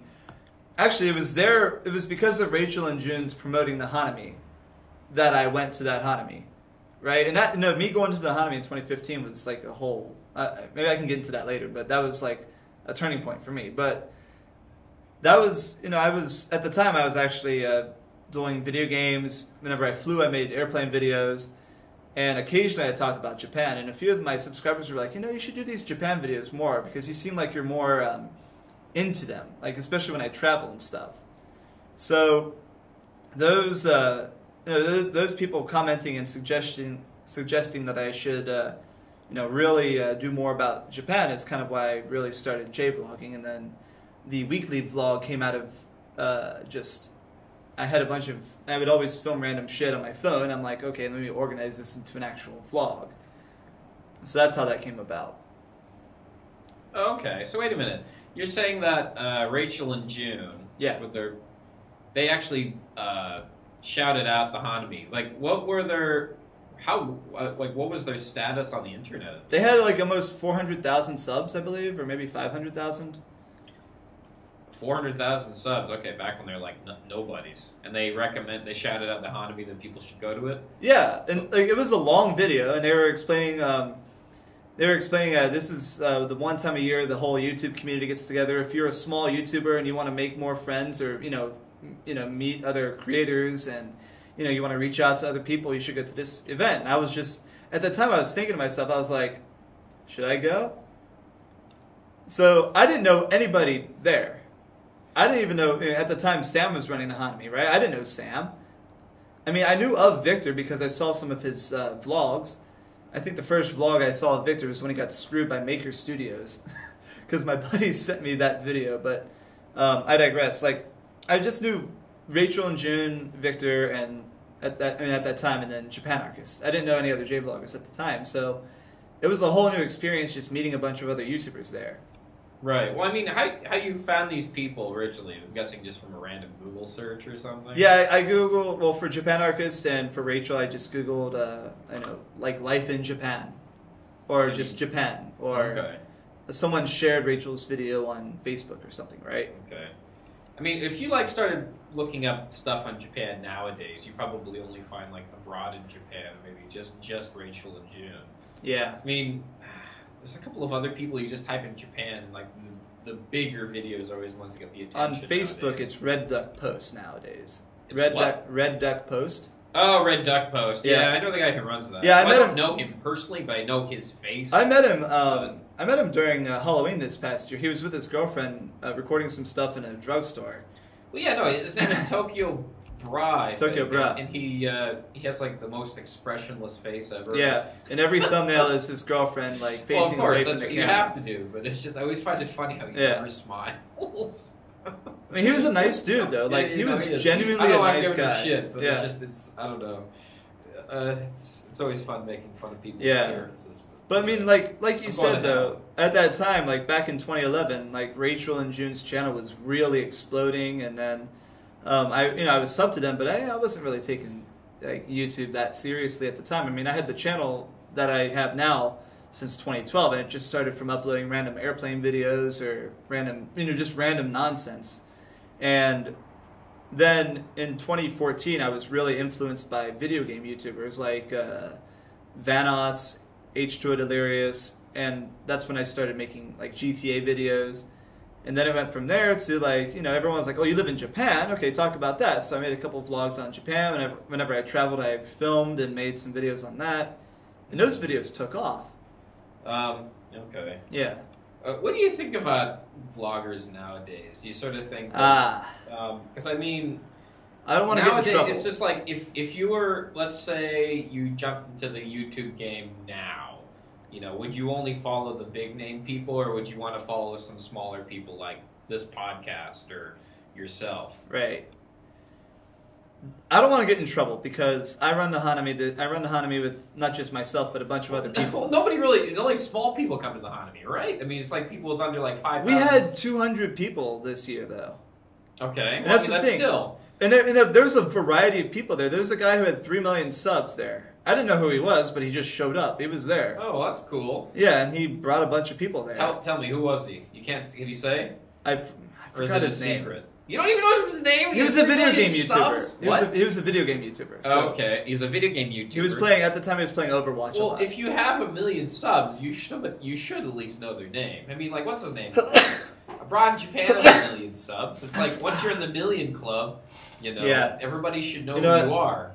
actually it was because of Rachel and June's promoting the Hanami that I went to that Hanami, right? And me going to the Hanami in 2015 was like a whole, maybe I can get into that later, but that was like a turning point for me. But that was, at the time I was actually doing video games. Whenever I flew, I made airplane videos. And occasionally I talked about Japan. And a few of my subscribers were like, you should do these Japan videos more because you seem like you're more into them, like especially when I travel and stuff. So those people commenting and suggesting that I should really do more about Japan is kind of why I really started J-vlogging. And then the weekly vlog came out of I would always film random shit on my phone. I'm like, okay, let me organize this into an actual vlog. So that's how that came about. Okay, so wait a minute. You're saying that Rachel and June, they actually shouted out the Hanami. Like, what was their status on the internet? They had like almost 400,000 subs, I believe, or maybe 500,000. 400,000 subs. Okay, back when they're like nobodies, and they shouted out the Hanami that people should go to it. Yeah, and like it was a long video, and they were explaining They were explaining this is the one time a year the whole YouTube community gets together. If you're a small YouTuber and you want to make more friends, or meet other creators, and you want to reach out to other people, you should go to this event. And I was just, at the time, I was thinking to myself, I was like, should I go? So I didn't know anybody there. I didn't even know, at the time, Sam was running Hanami, right? I didn't know Sam. I mean, I knew of Victor because I saw some of his vlogs. I think the first vlog I saw of Victor was when he got screwed by Maker Studios. Because my buddy sent me that video, but I digress. Like, I just knew Rachel and June, Victor, and at that time, and then Japan Artist. I didn't know any other J-vloggers at the time, so it was a whole new experience just meeting a bunch of other YouTubers there. Right. Well, I mean, how you found these people originally? I'm guessing just from a random Google search or something? Yeah, I Googled, well, for Japan Artist and for Rachel, I just Googled, like life in Japan. Or just Japan. Or someone shared Rachel's video on Facebook or something, right? Okay. I mean, if you started looking up stuff on Japan nowadays, you probably only find abroad in Japan, maybe just Rachel and June. Yeah. I mean, there's a couple of other people you just type in Japan, and the bigger videos are always the ones that get the attention. On Facebook, nowadays. It's Red Duck Post nowadays. It's Red Duck Post. Oh, Red Duck Post. Yeah, I know the guy who runs that. Yeah, I don't know him personally, but I know his face. I met him. I met him during Halloween this past year. He was with his girlfriend recording some stuff in a drugstore. Well, yeah, no, his name is Tokyo Bra. Tokyo Bra. And he has the most expressionless face ever. Yeah, and every thumbnail is his girlfriend facing away from the camera. That's what you have to do, but it's just I always find it funny how he never smiles. I mean, he was a nice dude though. He was genuinely a nice guy. Him shit, but it's I don't know. It's always fun making fun of people's appearances. But I mean, like you said though, at that time, back in 2011, Rachel and June's channel was really exploding, and then I was subbed to them, but I wasn't really taking YouTube that seriously at the time. I mean, I had the channel that I have now since 2012, and it just started from uploading random airplane videos or just random nonsense. And then in 2014, I was really influenced by video game YouTubers like Vanos, H2O Delirious, and that's when I started making GTA videos. And then it went from there to everyone's like, oh, you live in Japan? Okay, talk about that. So I made a couple of vlogs on Japan. Whenever I traveled, I filmed and made some videos on that. And those videos took off. Okay. Yeah. What do you think about vloggers nowadays? Do you sort of think because I mean, I don't want to get in trouble. It's just if you were, let's say you jumped into the YouTube game now, would you only follow the big name people, or would you want to follow some smaller people like this podcast or yourself? Right. I don't want to get in trouble because I run the Hanami with not just myself but a bunch of other people. Nobody really. Only small people come to the Hanami, right? I mean, it's people with under 5,000. We had 200 people this year, though. Okay, that's the thing. Still. And there's a variety of people there. There's a guy who had 3 million subs there. I didn't know who he was, but he just showed up. He was there. Oh, that's cool. Yeah, and he brought a bunch of people there. Tell me, who was he? You can't. Can you say? I forgot his name. Secret? You don't even know his name? He was a video game YouTuber. He was a video game YouTuber. So. Okay, he's a video game YouTuber. He was playing, at the time he was playing Overwatch a lot. If you have 1 million subs, you should at least know their name. I mean, what's his name? Abroad in Japan has 1 million subs. It's once you're in the million club, everybody should know who you are.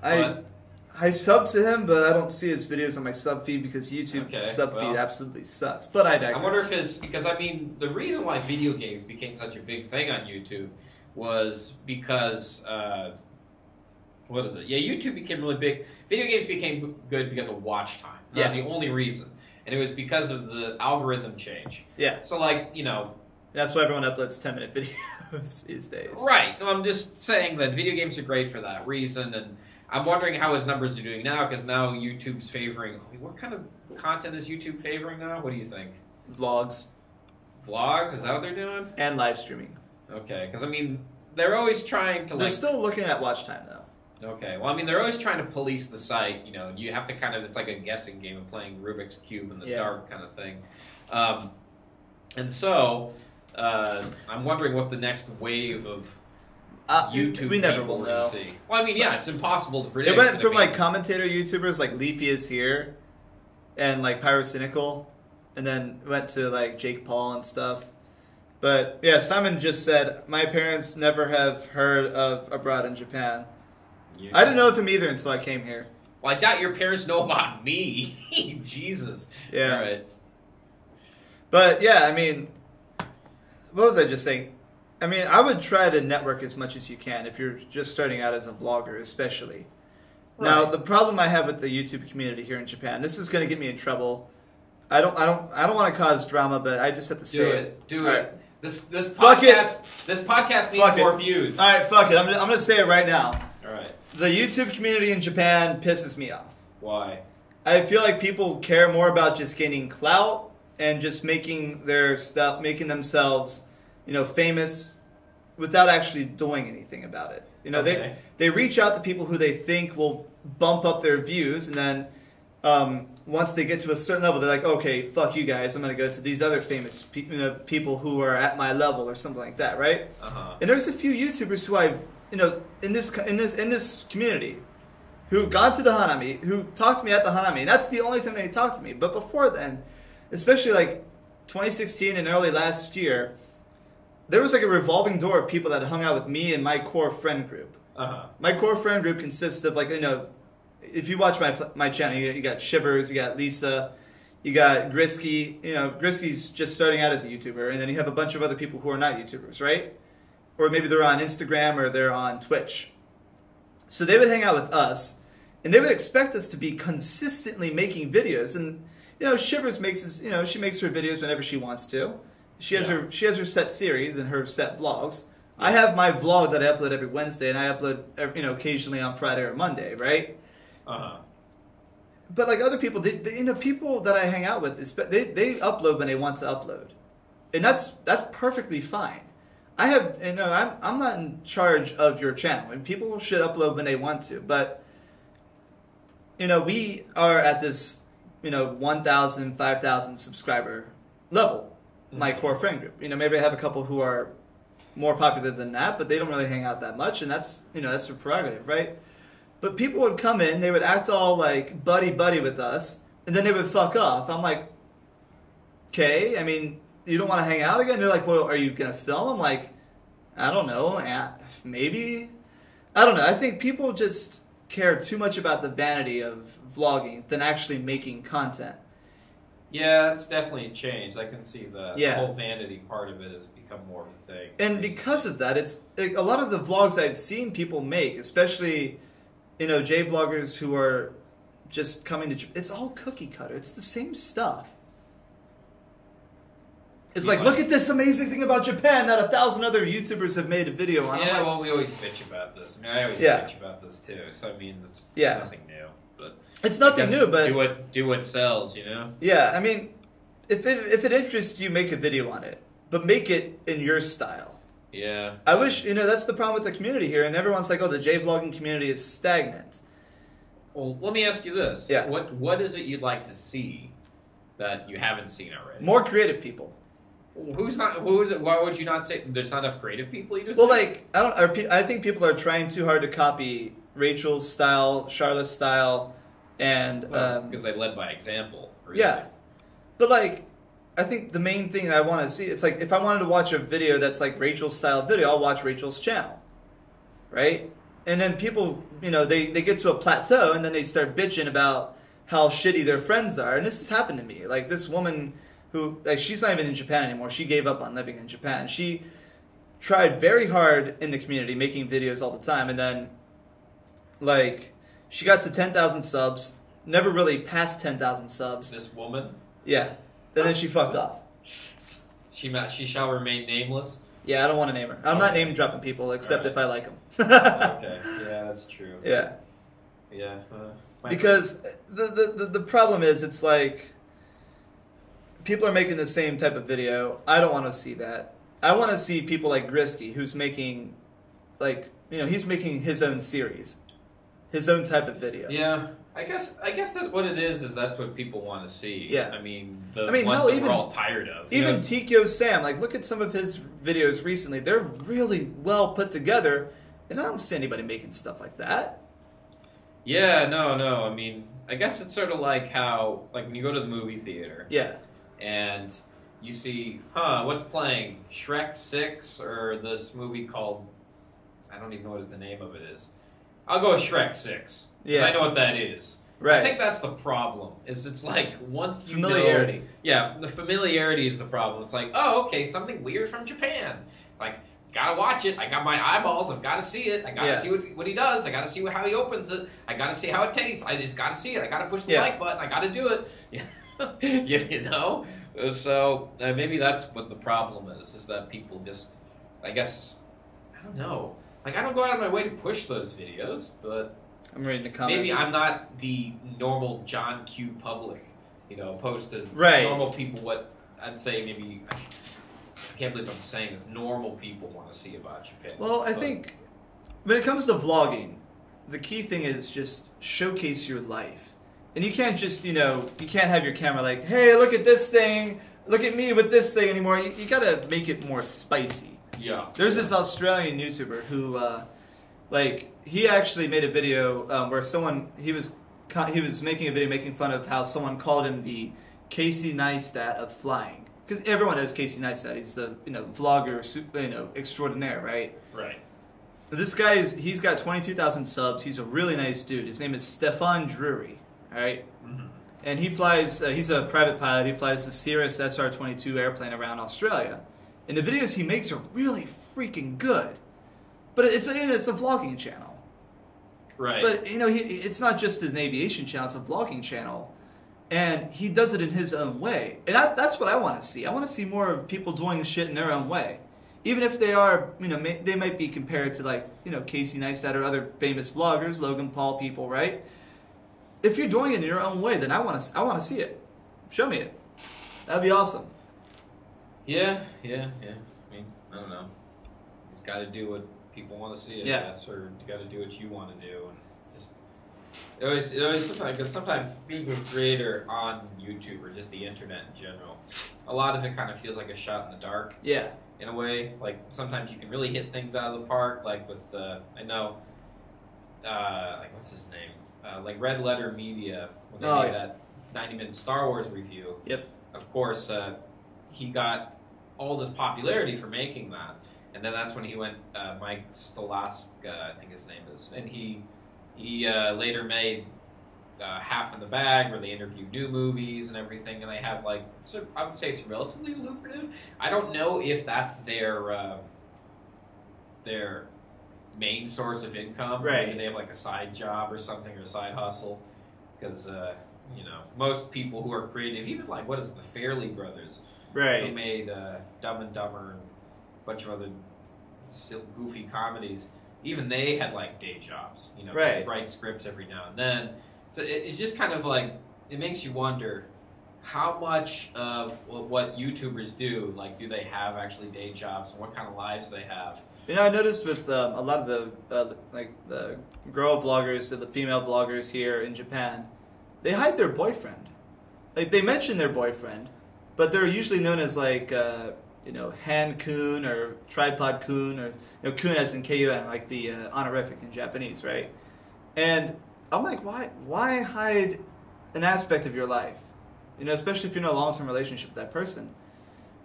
I sub to him, but I don't see his videos on my sub feed because YouTube feed absolutely sucks. But I digress. I wonder if because the reason why video games became such a big thing on YouTube was because, what is it? Yeah, YouTube became really big. Video games became good because of watch time. That was the only reason. And it was because of the algorithm change. Yeah. So, that's why everyone uploads 10-minute videos these days. Right. No, I'm just saying that video games are great for that reason, and I'm wondering how his numbers are doing now, because now YouTube's favoring... what kind of content is YouTube favoring now? What do you think? Vlogs. Vlogs? Is that what they're doing? And live streaming. Okay, because, they're always trying to, They're still looking at watch time, though. Okay, well, they're always trying to police the site, you have to it's like a guessing game of playing Rubik's Cube in the dark kind of thing. And so, I'm wondering what the next wave of YouTube we never will know. See. Well, it's impossible to predict. It went from commentator YouTubers like Leafy is Here and Pyrocynical and then went to like Jake Paul and stuff. But yeah, Simon just said my parents never have heard of Abroad in Japan. I didn't know of him either until I came here. Well, I doubt your parents know about me. Jesus. Yeah. All right. But yeah, I mean, what was I just saying? I mean, I would try to network as much as you can if you're just starting out as a vlogger, especially. Right. Now, the problem I have with the YouTube community here in Japan, this is going to get me in trouble. I don't want to cause drama, but I just have to say it. Do it. This podcast needs more views. All right, fuck it. I'm going to say it right now. All right. The YouTube community in Japan pisses me off. Why? I feel like people care more about just gaining clout and just making their stuff, making themselves, famous without actually doing anything about it. They reach out to people who they think will bump up their views, and then once they get to a certain level, they're like, okay, fuck you guys, I'm going to go to these other famous people who are at my level or something like that, right? Uh-huh. And there's a few YouTubers who I've, in this community, who've gone to the Hanami, who talked to me at the Hanami, and that's the only time they talked to me. But before then, especially like 2016 and early last year, there was like a revolving door of people that hung out with me and my core friend group. Uh-huh. My core friend group consists of like, if you watch my channel, you got Shivers, you got Lisa, you got Grisky. Grisky's just starting out as a YouTuber, and then you have a bunch of other people who are not YouTubers, right? Or maybe they're on Instagram or they're on Twitch. So they would hang out with us, and they would expect us to be consistently making videos. And Shivers she makes her videos whenever she wants to. She has her set series and her set vlogs. I have my vlog that I upload every Wednesday, and I upload occasionally on Friday or Monday, right? Uh-huh. But like other people, people that I hang out with, they upload when they want to upload, and that's perfectly fine. I'm not in charge of your channel, and people should upload when they want to. But we are at this 1,000, 5,000 subscriber level. My core friend group. Maybe I have a couple who are more popular than that, but they don't really hang out that much, and that's that's their prerogative, right? But people would come in, they would act all like buddy with us, and then they would fuck off. I'm like, okay, I mean, you don't want to hang out again? They're like, well, are you gonna film? I'm like, I don't know, maybe. I don't know. I think people just care too much about the vanity of vlogging than actually making content. Yeah, it's definitely changed. I can see that. Yeah. The whole vanity part of it has become more of a thing. And because of that, it's a lot of the vlogs I've seen people make, especially J vloggers who are just coming to. It's all cookie cutter. It's the same stuff. It's like, look at this amazing thing about Japan that 1,000 other YouTubers have made a video on. Yeah, well, we always bitch about this. I mean, I always bitch about this too. So I mean, it's nothing new. But it's nothing new, but do what sells, Yeah, I mean, if it interests you, make a video on it, but make it in your style. Yeah. I wish that's the problem with the community here, and everyone's like, "Oh, the J vlogging community is stagnant." Well, let me ask you this: Yeah. What is it you'd like to see that you haven't seen already? More creative people. Who is it? Why would you not say there's not enough creative people? Well, like I think people are trying too hard to copy Rachel's style, Charlotte's style. And because they led by example. Really. Yeah, but like, I think the main thing I want to see, it's like if I wanted to watch a video that's like Rachel's style video, I'll watch Rachel's channel, right? And then people, they get to a plateau and then they start bitching about how shitty their friends are. And this has happened to me. Like this woman who, like, she's not even in Japan anymore. She gave up on living in Japan. She tried very hard in the community, making videos all the time, and then like. She got to 10,000 subs, never really passed 10,000 subs. This woman? Yeah. And then she fucked off. She shall remain nameless? Yeah, I don't want to name her. I'm not name dropping people except if I like them. Okay, yeah, that's true. Yeah. Yeah. Because the problem is, it's like, people are making the same type of video. I don't want to see that. I want to see people like Grisky, who's making, like, he's making his own series. His own type of video. Yeah, I guess that's what it is that's what people want to see. Yeah. I mean, ones that we're all tired of. Even Tikyo Sam, like, look at some of his videos recently. They're really well put together, and I don't see anybody making stuff like that. Yeah, no. I mean, I guess it's sort of like how, like, when you go to the movie theater. Yeah. and you see, what's playing? Shrek 6 or this movie called, I don't even know what the name of it is. I'll go with Shrek 6, because I know what that is. Right. I think that's the problem, is it's like, once you familiarity. know... Yeah, the familiarity is the problem. It's like, oh, okay, something weird from Japan. Like, gotta watch it. I got my eyeballs. I've got to see it. I got to see what he does. I got to see how he opens it. I got to see how it tastes. I just got to see it. I got to push the like button. I got to do it. You know? So maybe that's what the problem is that people just, I guess, I don't know. Like, I don't go out of my way to push those videos, but I'm reading the comments. maybe I'm not the normal John Q public, you know, opposed to normal people. What I'd say maybe, I can't believe I'm saying this, normal people want to see about Japan. Well, I think when it comes to vlogging, the key thing is just showcase your life. And you can't just, you can't have your camera like, hey, look at this thing, look at me with this thing anymore. You gotta make it more spicy. Yeah. There's this Australian YouTuber who, he actually made a video where he was making a video making fun of how someone called him the Casey Neistat of flying. Because everyone knows Casey Neistat. He's the, vlogger, extraordinaire, right? Right. This guy he's got 22,000 subs. He's a really nice dude. His name is Stefan Drury. All right, and he flies. He's a private pilot. He flies the Cirrus SR-22 airplane around Australia. And the videos he makes are really freaking good. But it's a vlogging channel. Right. But it's not just his aviation channel. It's a vlogging channel, and he does it in his own way. And that's what I want to see. I want to see more of people doing shit in their own way, even if they are, they might be compared to Casey Neistat or other famous vloggers, Logan Paul people, right? If you're doing it in your own way, then I want to see it. Show me it. That'd be awesome. Yeah. I mean, I don't know. You just got to do what people want to see, I guess, or you got to do what you want to do, and just it always sometimes being a creator on YouTube or just the internet in general, a lot of it kind of feels like a shot in the dark. Yeah. In a way, like sometimes you can really hit things out of the park, like with I know, like what's his name? Like Red Letter Media, when they made that 90-minute Star Wars review. Yep. Of course, he got all this popularity for making that, and then that's when he went Mike Stolaska, I think his name is, and he later made Half in the Bag, where they interview new movies and everything, and they have so I would say it's relatively lucrative. I don't know if that's their main source of income. Right. Maybe they have a side job or something, or a side hustle, because most people who are creative, even what is it, the Fairley Brothers, right, who made Dumb and Dumber and a bunch of other goofy comedies, even they had day jobs, right, write scripts every now and then. So it's just kind of it makes you wonder how much of what YouTubers do, do they have actually day jobs, and what kind of lives they have. I noticed with a lot of the girl vloggers, or the female vloggers here in Japan, they hide their boyfriend. They mention their boyfriend, but they're usually known as Han-kun or Tripod-kun, or kun as in K-U-N, like the honorific in Japanese, right? And I'm like, why hide an aspect of your life? Especially if you're in a long-term relationship with that person.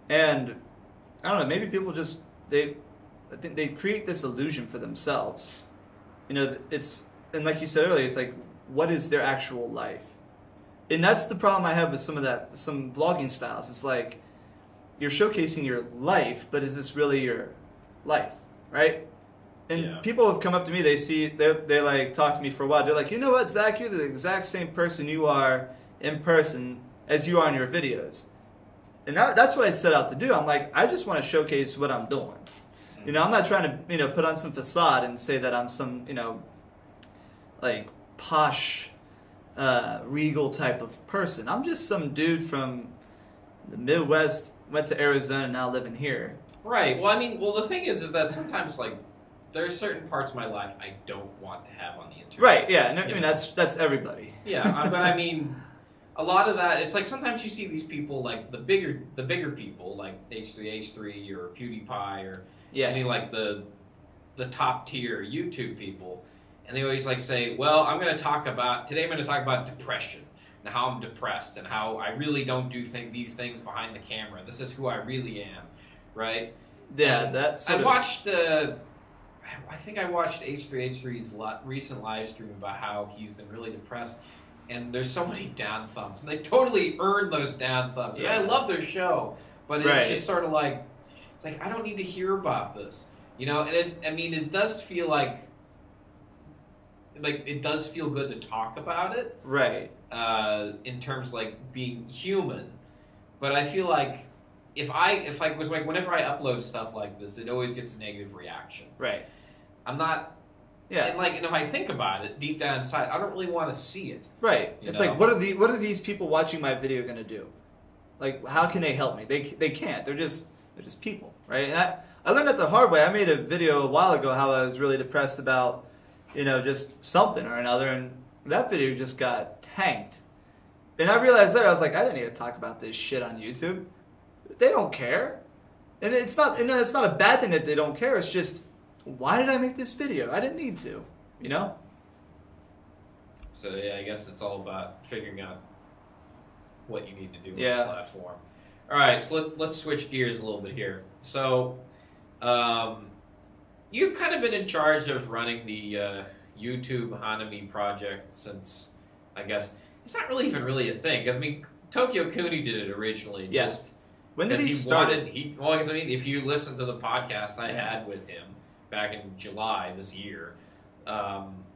And I don't know, maybe people just I think they create this illusion for themselves. And like you said earlier, it's what is their actual life? And that's the problem I have with some vlogging styles. It's you're showcasing your life, but is this really your life, right? And people have come up to me, they talk to me for a while. They're like, you know what, Zach, you're the exact same person you are in person as you are in your videos. And that's what I set out to do. I'm I just want to showcase what I'm doing. I'm not trying to, put on some facade and say that I'm some, posh, regal type of person. I'm just some dude from the Midwest, went to Arizona, and now living here. Right. Well, the thing is that sometimes, there are certain parts of my life I don't want to have on the internet. Right, yeah. No, that's everybody. Yeah, but a lot of that, it's sometimes you see these people, the bigger people, like H3H3 or PewDiePie or any the top tier YouTube people, and they always say, well, today I'm going to talk about depression, and how I'm depressed and how I really don't do these things behind the camera. This is who I really am, right? Yeah, and that's. I watched. I think I watched H3H3's recent live stream about how he's been really depressed, and there's so many down thumbs, and they totally earned those down thumbs. Yeah. And I love their show, but it's just sort of like, it's like I don't need to hear about this, you know. And it does feel like it does feel good to talk about it, right? In terms like being human, but I feel like if I was like whenever I upload stuff like this, it always gets a negative reaction. Right. I'm not. Yeah. And if I think about it deep down inside, I don't really want to see it. Right. It's like what are these people watching my video going to do? Like, how can they help me? They can't. They're just people, right? And I learned it the hard way. I made a video a while ago how I was really depressed about, just something or another, and that video just got tanked. And I realized that I was like, I didn't need to talk about this shit on YouTube. They don't care, and it's not a bad thing that they don't care. It's just, why did I make this video? I didn't need to, So yeah, I guess it's all about figuring out what you need to do on the platform. All right, so let's switch gears a little bit here. So, you've kind of been in charge of running the YouTube Hanami project since, I guess, it's not really even a thing. Because, Tokyo Kuni did it originally. Yeah. Just when did he start? Because, if you listen to the podcast I had with him back in July this year,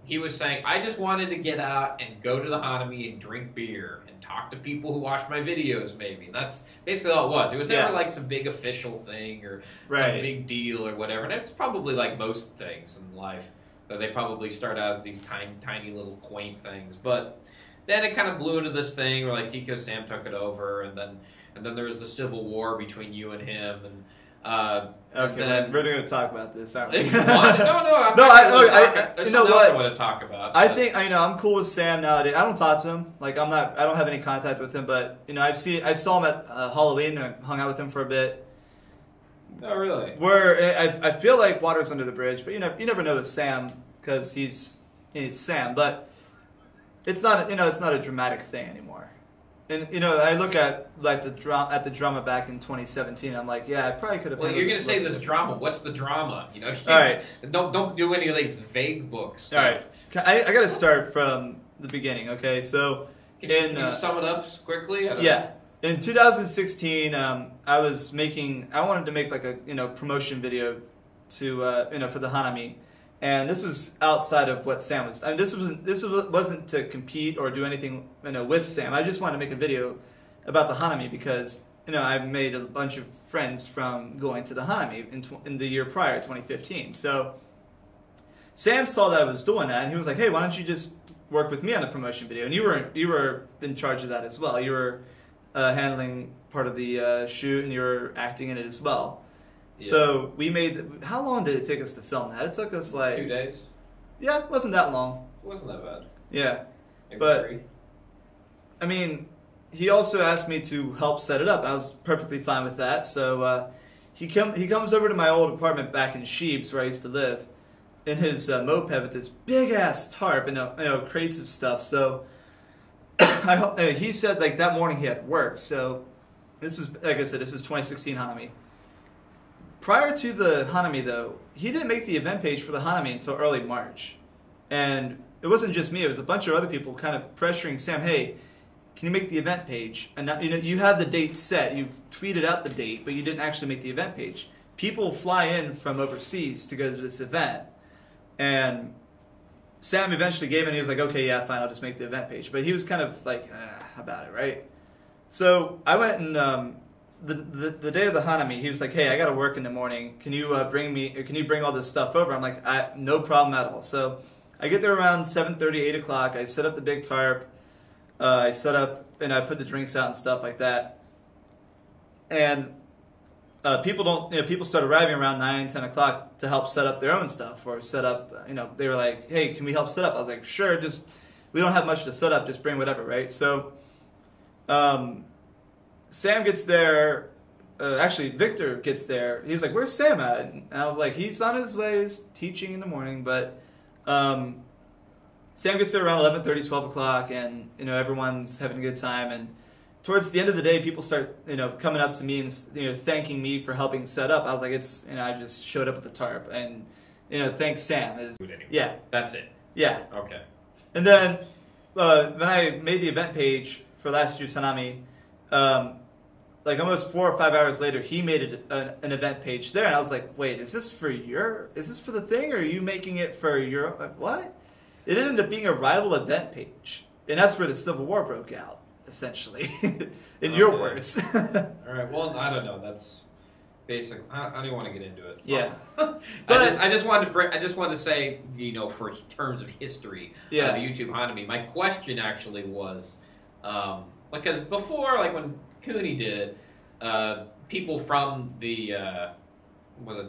he was saying, I just wanted to get out and go to the Hanami and drink beer and talk to people who watch my videos, maybe. And that's basically all it was. It was never like some big official thing or some big deal or whatever. And it's probably like most things in life, that they probably start out as these tiny little quaint things. But then it kind of blew into this thing where like TKO Sam took it over, and then there was the civil war between you and him, and okay, then, we're going to talk about this, aren't we? If you want, there's something else I want to talk about. I think I'm cool with Sam nowadays. I don't talk to him. Like I don't have any contact with him. But I saw him at Halloween and I hung out with him for a bit. Oh really? Where I feel like water's under the bridge, but you never know with Sam because he's Sam. But it's not a dramatic thing anymore. And I look at like the drama back in 2017. I'm like, yeah, I probably could have. Well, you're gonna say this drama. What's the drama? All right. Don't do any of these vague books. All right. I got to start from the beginning. Okay, so can you sum it up quickly? Yeah. In 2016, I wanted to make like a promotion video to for the Hanami. And this was outside of what Sam was. This wasn't to compete or do anything with Sam. I just wanted to make a video about the Hanami because I made a bunch of friends from going to the Hanami in the year prior, 2015. So Sam saw that I was doing that, and he was like, "Hey, why don't you just work with me on a promotion video?" And you were in charge of that as well. You were handling part of the shoot, and you were acting in it as well. Yeah. So we made. How long did it take us to film that? It took us like 2 days. Yeah, it wasn't that long. It wasn't that bad. Yeah, Maybe but 3. He also asked me to help set it up, and I was perfectly fine with that. So he comes over to my old apartment back in Sheebs, where I used to live, in his moped with this big ass tarp and crates of stuff. So he said like that morning he had work. So this is, like I said, this is 2016 Hanami. Prior to the Hanami, though, he didn't make the event page for the Hanami until early March. And it wasn't just me, it was a bunch of other people kind of pressuring Sam, hey, can you make the event page? And now, you have the date set, you've tweeted out the date, but you didn't actually make the event page. People fly in from overseas to go to this event. And Sam eventually gave in, he was like, okay, yeah, fine, I'll just make the event page. But he was kind of like, about it, right? So I went and... The day of the Hanami, he was like, "Hey, I got to work in the morning. Can you bring all this stuff over?" I'm like, "No problem at all." So I get there around 7:30, 8 o'clock. I set up the big tarp. I set up and I put the drinks out and stuff like that. And people start arriving around 9, 10 o'clock to help set up their own stuff or set up. They were like, "Hey, can we help set up?" I was like, "Sure. Just we don't have much to set up. Just bring whatever, right?" So. Sam gets there, actually Victor gets there, he was like, "Where's Sam at?" And I was like, "He's on his way, he's teaching in the morning," but Sam gets there around 11:30, 12 o'clock, and everyone's having a good time. And towards the end of the day, people start coming up to me and thanking me for helping set up. I was like, I just showed up with the tarp, and thanks Sam. Yeah, that's it. Yeah. Okay. And then when I made the event page for last year's Hanami, like almost 4 or 5 hours later, he made an event page there, and I was like, wait, is this for the thing, or are you making it for your, what? It ended up being a rival event page, and that's where the Civil War broke out, essentially, in your words. All right, well, I don't know, that's basic. I don't want to get into it. Yeah. I just wanted to say, for terms of history, the YouTube Hanami, my question actually was, because before, like when Cooney did it, people from the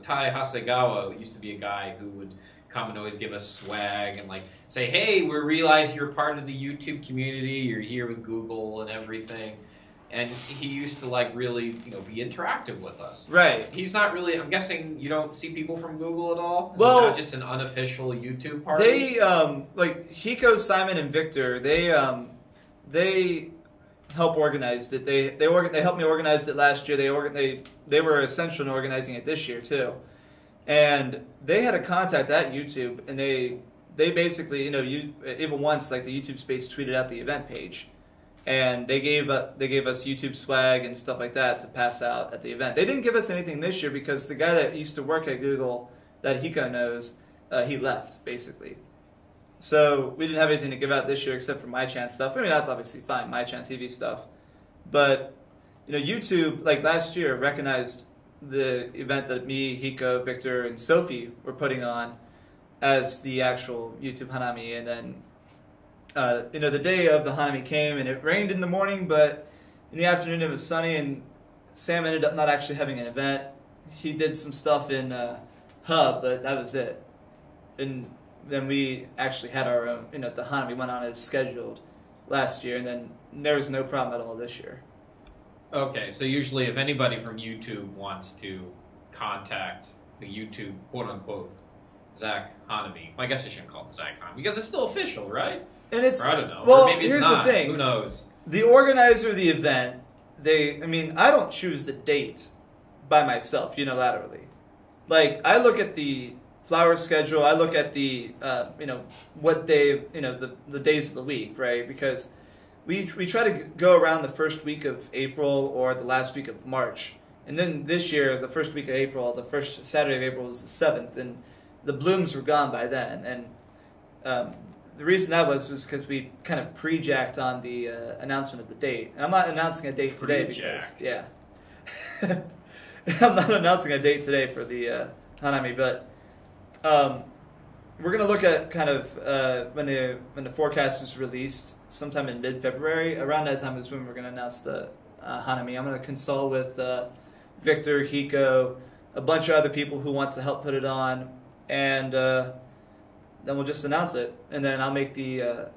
Tai Hasegawa used to be a guy who would come and always give us swag and like say, hey, we realize you're part of the YouTube community, you're here with Google and everything. And he used to like really, be interactive with us. Right. He's not really. I'm guessing you don't see people from Google at all. Is it not just an unofficial YouTube party? They like Hiko, Simon, and Victor. They help organized it. They helped me organize it last year. They were essential in organizing it this year too. And they had a contact at YouTube, and they basically even once like the YouTube Space tweeted out the event page. And they gave us YouTube swag and stuff like that to pass out at the event. They didn't give us anything this year because the guy that used to work at Google, that Hiko knows, he left, basically. So we didn't have anything to give out this year except for MyChan stuff. I mean, that's obviously fine, MyChan TV stuff. But, YouTube, like last year, recognized the event that me, Hiko, Victor, and Sophie were putting on as the actual YouTube Hanami. And then the day of the Hanami came, and it rained in the morning, but in the afternoon it was sunny, and Sam ended up not actually having an event. He did some stuff in Hub, but that was it. And then we actually had our own, the Hanami went on as scheduled last year, and then there was no problem at all this year. Okay, so usually if anybody from YouTube wants to contact the YouTube, quote-unquote, Zach Hanami, well, I guess I shouldn't call it Zach Hanami, because it's still official, right? And it's, or I don't know. Well, or maybe it's here's not. The thing. Who knows? The organizer of the event, I don't choose the date by myself unilaterally. Like, I look at the flower schedule, I look at the, what day, the days of the week, right? Because we try to go around the first week of April or the last week of March. And then this year, the first week of April, the first Saturday of April was the 7th, and the blooms were gone by then. And the reason that was because we kind of pre-jacked on the announcement of the date. And I'm not announcing a date today because, yeah. I'm not announcing a date today for the Hanami, but we're going to look at kind of when the forecast is released sometime in mid-February. Around that time is when we're going to announce the Hanami. I'm going to consult with Victor, Hiko, a bunch of other people who want to help put it on, and then we'll just announce it, and then I'll make the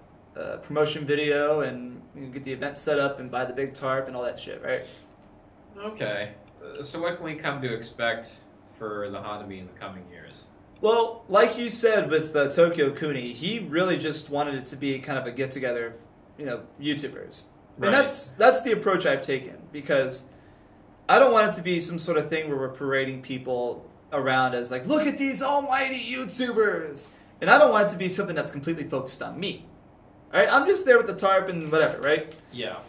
promotion video and get the event set up and buy the big tarp and all that shit, right? Okay. So what can we come to expect for the Hanami in the coming years? Well, like you said with Tokyo Kuni, he really just wanted it to be kind of a get-together of, YouTubers. Right. And that's the approach I've taken, because I don't want it to be some sort of thing where we're parading people around as like, look at these almighty YouTubers! And I don't want it to be something that's completely focused on me. All right? I'm just there with the tarp and whatever, right? Yeah.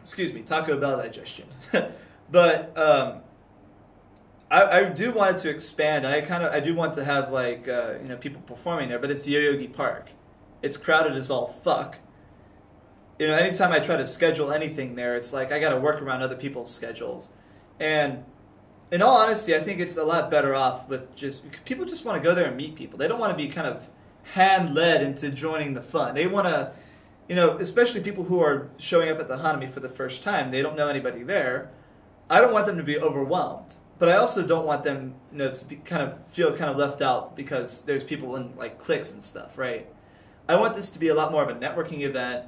Excuse me, Taco Bell digestion. But I do want it to expand. I do want to have like people performing there, but it's Yoyogi Park. It's crowded as all fuck. Anytime I try to schedule anything there, it's like I got to work around other people's schedules. And in all honesty, I think it's a lot better off with people just want to go there and meet people. They don't want to be kind of hand-led into joining the fun. They want to, especially people who are showing up at the Hanami for the first time, they don't know anybody there. I don't want them to be overwhelmed. But I also don't want them, to be feel kind of left out because there's people in like cliques and stuff, right? I want this to be a lot more of a networking event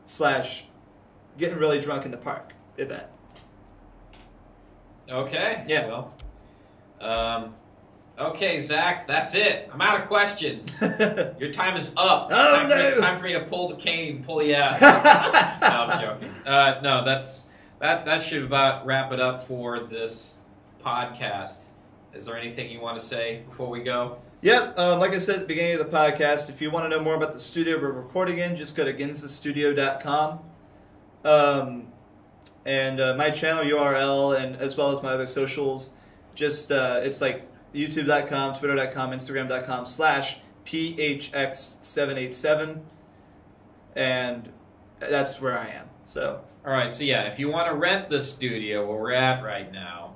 / getting really drunk in the park event. Okay. Yeah. Well, Okay, Zach, that's it. I'm out of questions. Your time is up. Oh, Time for me to pull the cane, pull you out. No, I'm joking. No, that should about wrap it up for this podcast. Is there anything you want to say before we go? Yep, like I said at the beginning of the podcast, if you want to know more about the studio we're recording in, just go to ginzastudio.com. And my channel URL, and as well as my other socials, just it's like youtube.com, twitter.com, instagram.com/phx787, and that's where I am. So, all right. So yeah, if you want to rent the studio where we're at right now,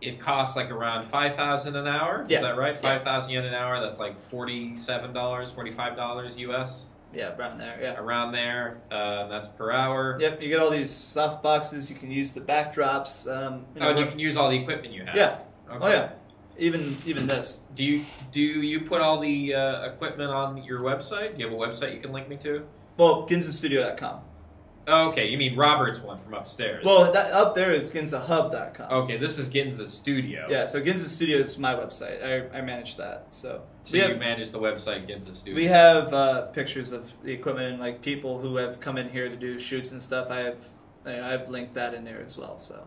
it costs like around $5,000 an hour. Yeah. Is that right? 5,000 yen an hour. That's like $47, $45 US. Yeah, around there. Yeah, around there. That's per hour. Yep. You get all these soft boxes. You can use the backdrops. And you can use all the equipment you have. Yeah. Okay. Oh yeah. Even this. Do you put all the equipment on your website? Do you have a website you can link me to? Well, ginzastudio.com. Oh, okay, you mean Robert's one from upstairs. Well, that up there is GinzaHub.com. Okay, this is Ginza Studio. Yeah, so Ginza Studio is my website. I manage that. So you manage the website Ginza Studio. We have pictures of the equipment and like people who have come in here to do shoots and stuff. I've linked that in there as well. So.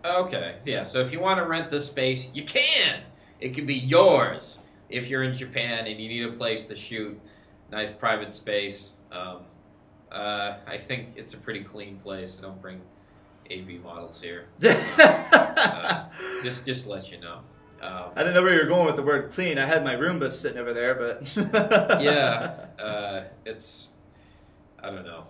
Okay, yeah. So if you want to rent this space, you can. It can be yours if you're in Japan and you need a place to shoot, nice private space. I think it's a pretty clean place. So don't bring AV models here. So, just to let you know. I didn't know where you were going with the word clean. I had my Roomba sitting over there, but yeah, it's I don't know.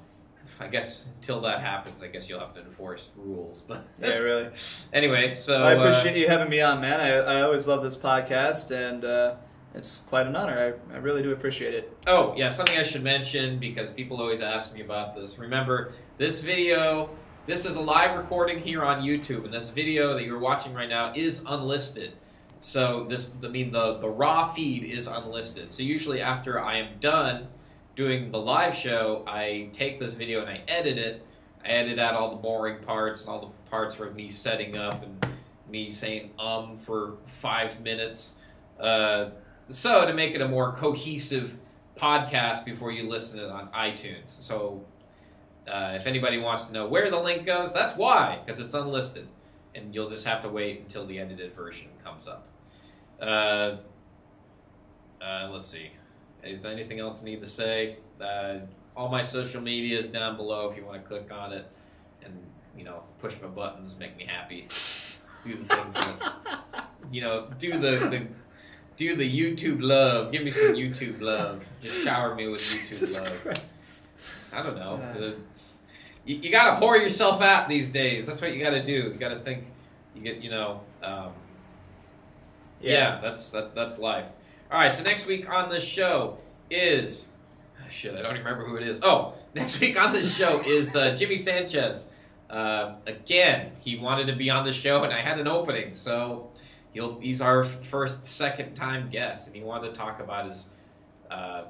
I guess until that happens, I guess you'll have to enforce rules. But yeah, really. Anyway, so I appreciate you having me on, man. I always love this podcast, and it's quite an honor. I really do appreciate it. Oh, yeah, something I should mention, because people always ask me about this. Remember, this is a live recording here on YouTube, and this video that you're watching right now is unlisted. So the raw feed is unlisted. So usually after I am done doing the live show, I take this video and I edit it. I edit out all the boring parts and all the parts where me setting up and me saying for 5 minutes. So to make it a more cohesive podcast before you listen to it on iTunes. So if anybody wants to know where the link goes, that's why, because it's unlisted. And you'll just have to wait until the edited version comes up. Let's see. Anything else I need to say? All my social media is down below if you want to click on it and, push my buttons, make me happy. Do the things that, do the YouTube love. Give me some YouTube love. Just shower me with YouTube Jesus love. Christ. I don't know. You got to whore yourself out these days. That's what you got to do. You got to think. You get, yeah, that's life. All right, so next week on the show is... Shit, I don't even remember who it is. Oh, next week on the show is Jimmy Sanchez. Again, he wanted to be on the show, and I had an opening, so he's our second-time guest, and he wanted to talk about his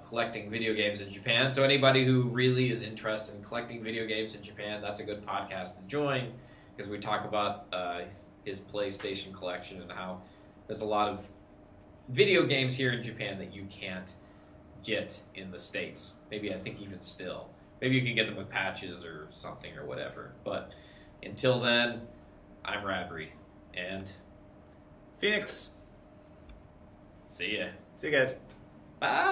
collecting video games in Japan. So anybody who really is interested in collecting video games in Japan, that's a good podcast to join, because we talk about his PlayStation collection and how there's a lot of video games here in Japan that you can't get in the States. Maybe I think even still. Maybe you can get them with patches or something or whatever. But until then, I'm Radrey. And Phoenix. see ya. See you guys. Bye.